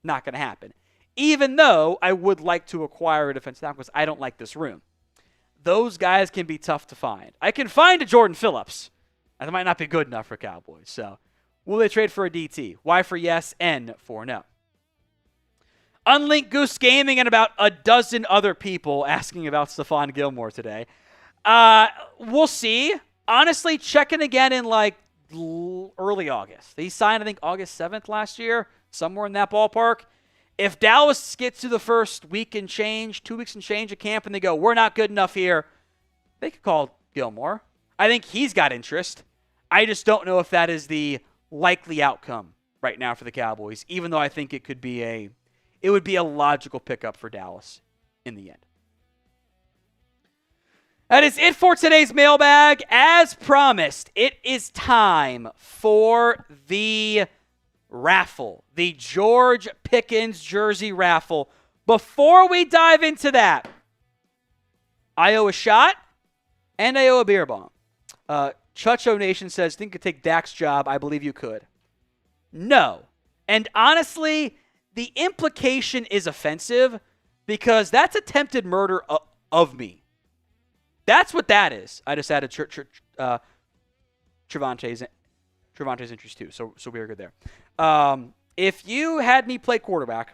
not going to happen. Even though I would like to acquire a defensive tackle because I don't like this room. Those guys can be tough to find. I can find a Jordan Phillips. That might not be good enough for Cowboys. So, will they trade for a DT? Y for yes, N for no. Unlinked Goose Gaming and about a dozen other people asking about Stephon Gilmore today. We'll see. Honestly, checking again in like early August. He signed, I think, August 7th last year, somewhere in that ballpark. If Dallas gets to the first week and change, 2 weeks and change of camp, and they go, we're not good enough here, they could call Gilmore. I think he's got interest. I just don't know if that is the likely outcome right now for the Cowboys, even though I think it would be a logical pickup for Dallas in the end. That is it for today's mailbag. As promised, it is time for the raffle, the George Pickens jersey raffle. Before we dive into that, I owe a shot and I owe a beer bomb. Chucho Nation says, think you could take Dak's job. I believe you could. No. And honestly, the implication is offensive because that's attempted murder of me. That's what that is. I just added Trevante's interest too, so we are good there. If you had me play quarterback,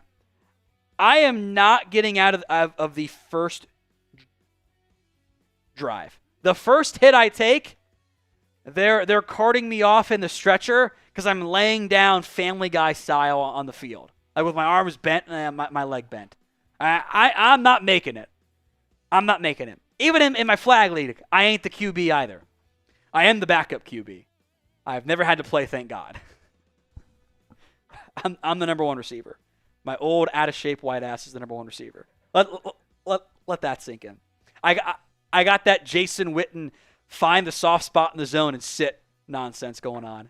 I am not getting out of the first drive. The first hit I take, they're carting me off in the stretcher because I'm laying down Family Guy style on the field, like with my arms bent and my leg bent. I'm not making it. I'm not making it. Even in my flag league, I ain't the QB either. I am the backup QB. I've never had to play, thank God. I'm the number one receiver. My old, out-of-shape white ass is the number one receiver. Let that sink in. I got that Jason Witten find the soft spot in the zone and sit nonsense going on.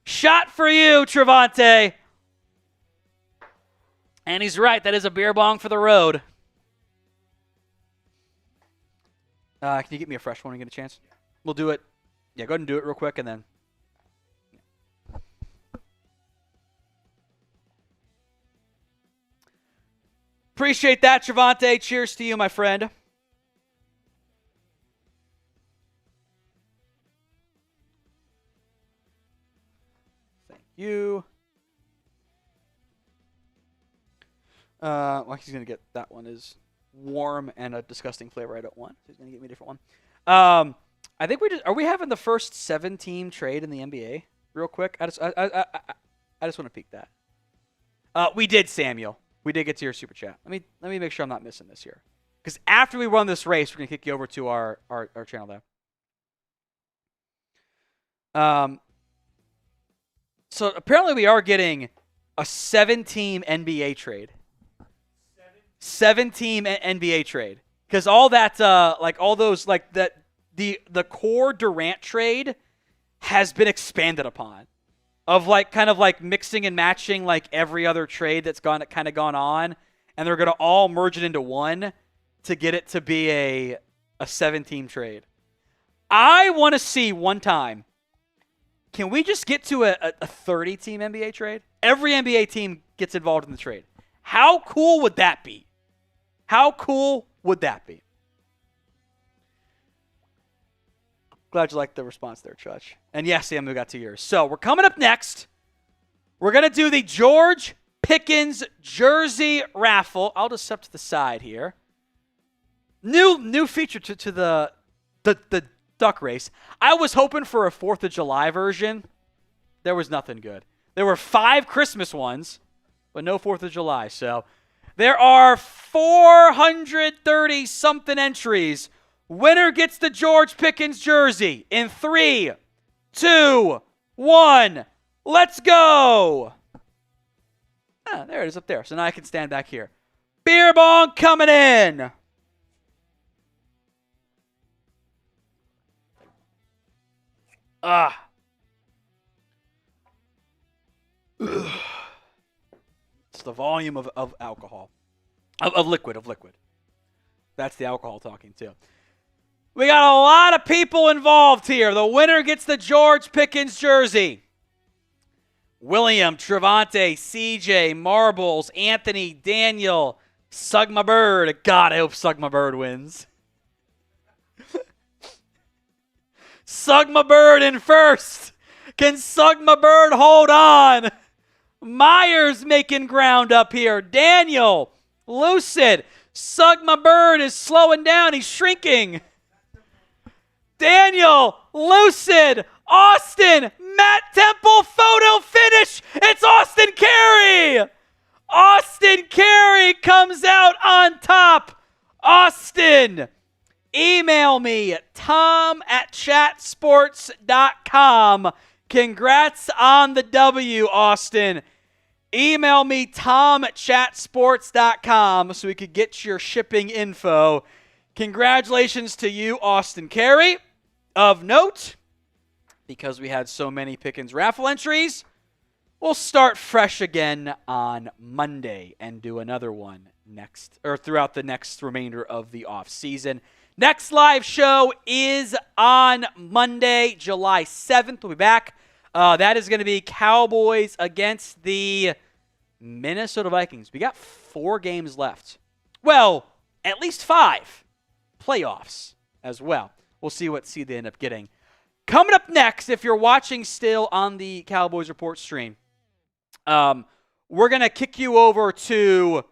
Shot for you, Trevante. And he's right. That is a beer bong for the road. Can you get me a fresh one when you get a chance? We'll do it. Yeah, go ahead and do it real quick and then. Appreciate that, Trevante. Cheers to you, my friend. Thank you. Well, he's going to get that one is warm and a disgusting flavor I don't want. So he's going to get me a different one. I think are we having the first 7-team trade in the NBA real quick? I just want to peek that. We did, Samuel. We did get to your super chat. Let me make sure I'm not missing this here. Because after we run this race, we're going to kick you over to our channel there. So apparently we are getting a 7-team NBA trade. 7-team NBA trade. Because all that, all those, the core Durant trade has been expanded upon. Of kind of mixing and matching every other trade that's gone on, and they're gonna all merge it into one to get it to be a 7-team trade. I want to see one time. Can we just get to a 30-team NBA trade? Every NBA team gets involved in the trade. How cool would that be? How cool would that be? Glad you liked the response there, Chutch. And yes, Sam, we got 2 years. So we're coming up next. We're going to do the George Pickens jersey raffle. I'll just step to the side here. New feature to the duck race. I was hoping for a 4th of July version. There was nothing good. There were 5 Christmas ones, but no 4th of July. So there are 430-something entries. Winner gets the George Pickens jersey in 3, 2, 1. Let's go. There it is up there. So now I can stand back here. Beer bong coming in. It's the volume of alcohol. Of liquid. That's the alcohol talking too. We got a lot of people involved here. The winner gets the George Pickens jersey. William, Trevante, CJ, Marbles, Anthony, Daniel, Sugma Bird. God, I hope Sugma Bird wins. Sugma Bird in first. Can Sugma Bird hold on? Myers making ground up here. Daniel, Lucid. Sugma Bird is slowing down. He's shrinking. Daniel, Lucid, Austin, Matt Temple, photo finish. It's Austin Carey. Austin Carey comes out on top. Austin, email me at tom@chatsports.com. Congrats on the W, Austin. Email me tom@chatsports.com so we could get your shipping info. Congratulations to you, Austin Carey. Of note, because we had so many Pickens raffle entries, we'll start fresh again on Monday and do another one throughout the next remainder of the off season. Next live show is on Monday, July 7th. We'll be back. That is going to be Cowboys against the Minnesota Vikings. We got 4 games left. Well, at least 5 playoffs as well. We'll see what seed they end up getting. Coming up next, if you're watching still on the Cowboys Report stream, we're going to kick you over to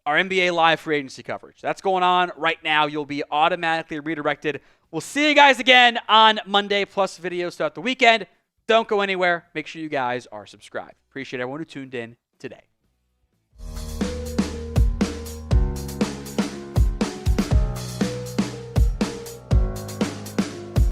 our NBA Live free agency coverage. That's going on right now. You'll be automatically redirected. We'll see you guys again on Monday, plus videos throughout the weekend. Don't go anywhere. Make sure you guys are subscribed. Appreciate everyone who tuned in today.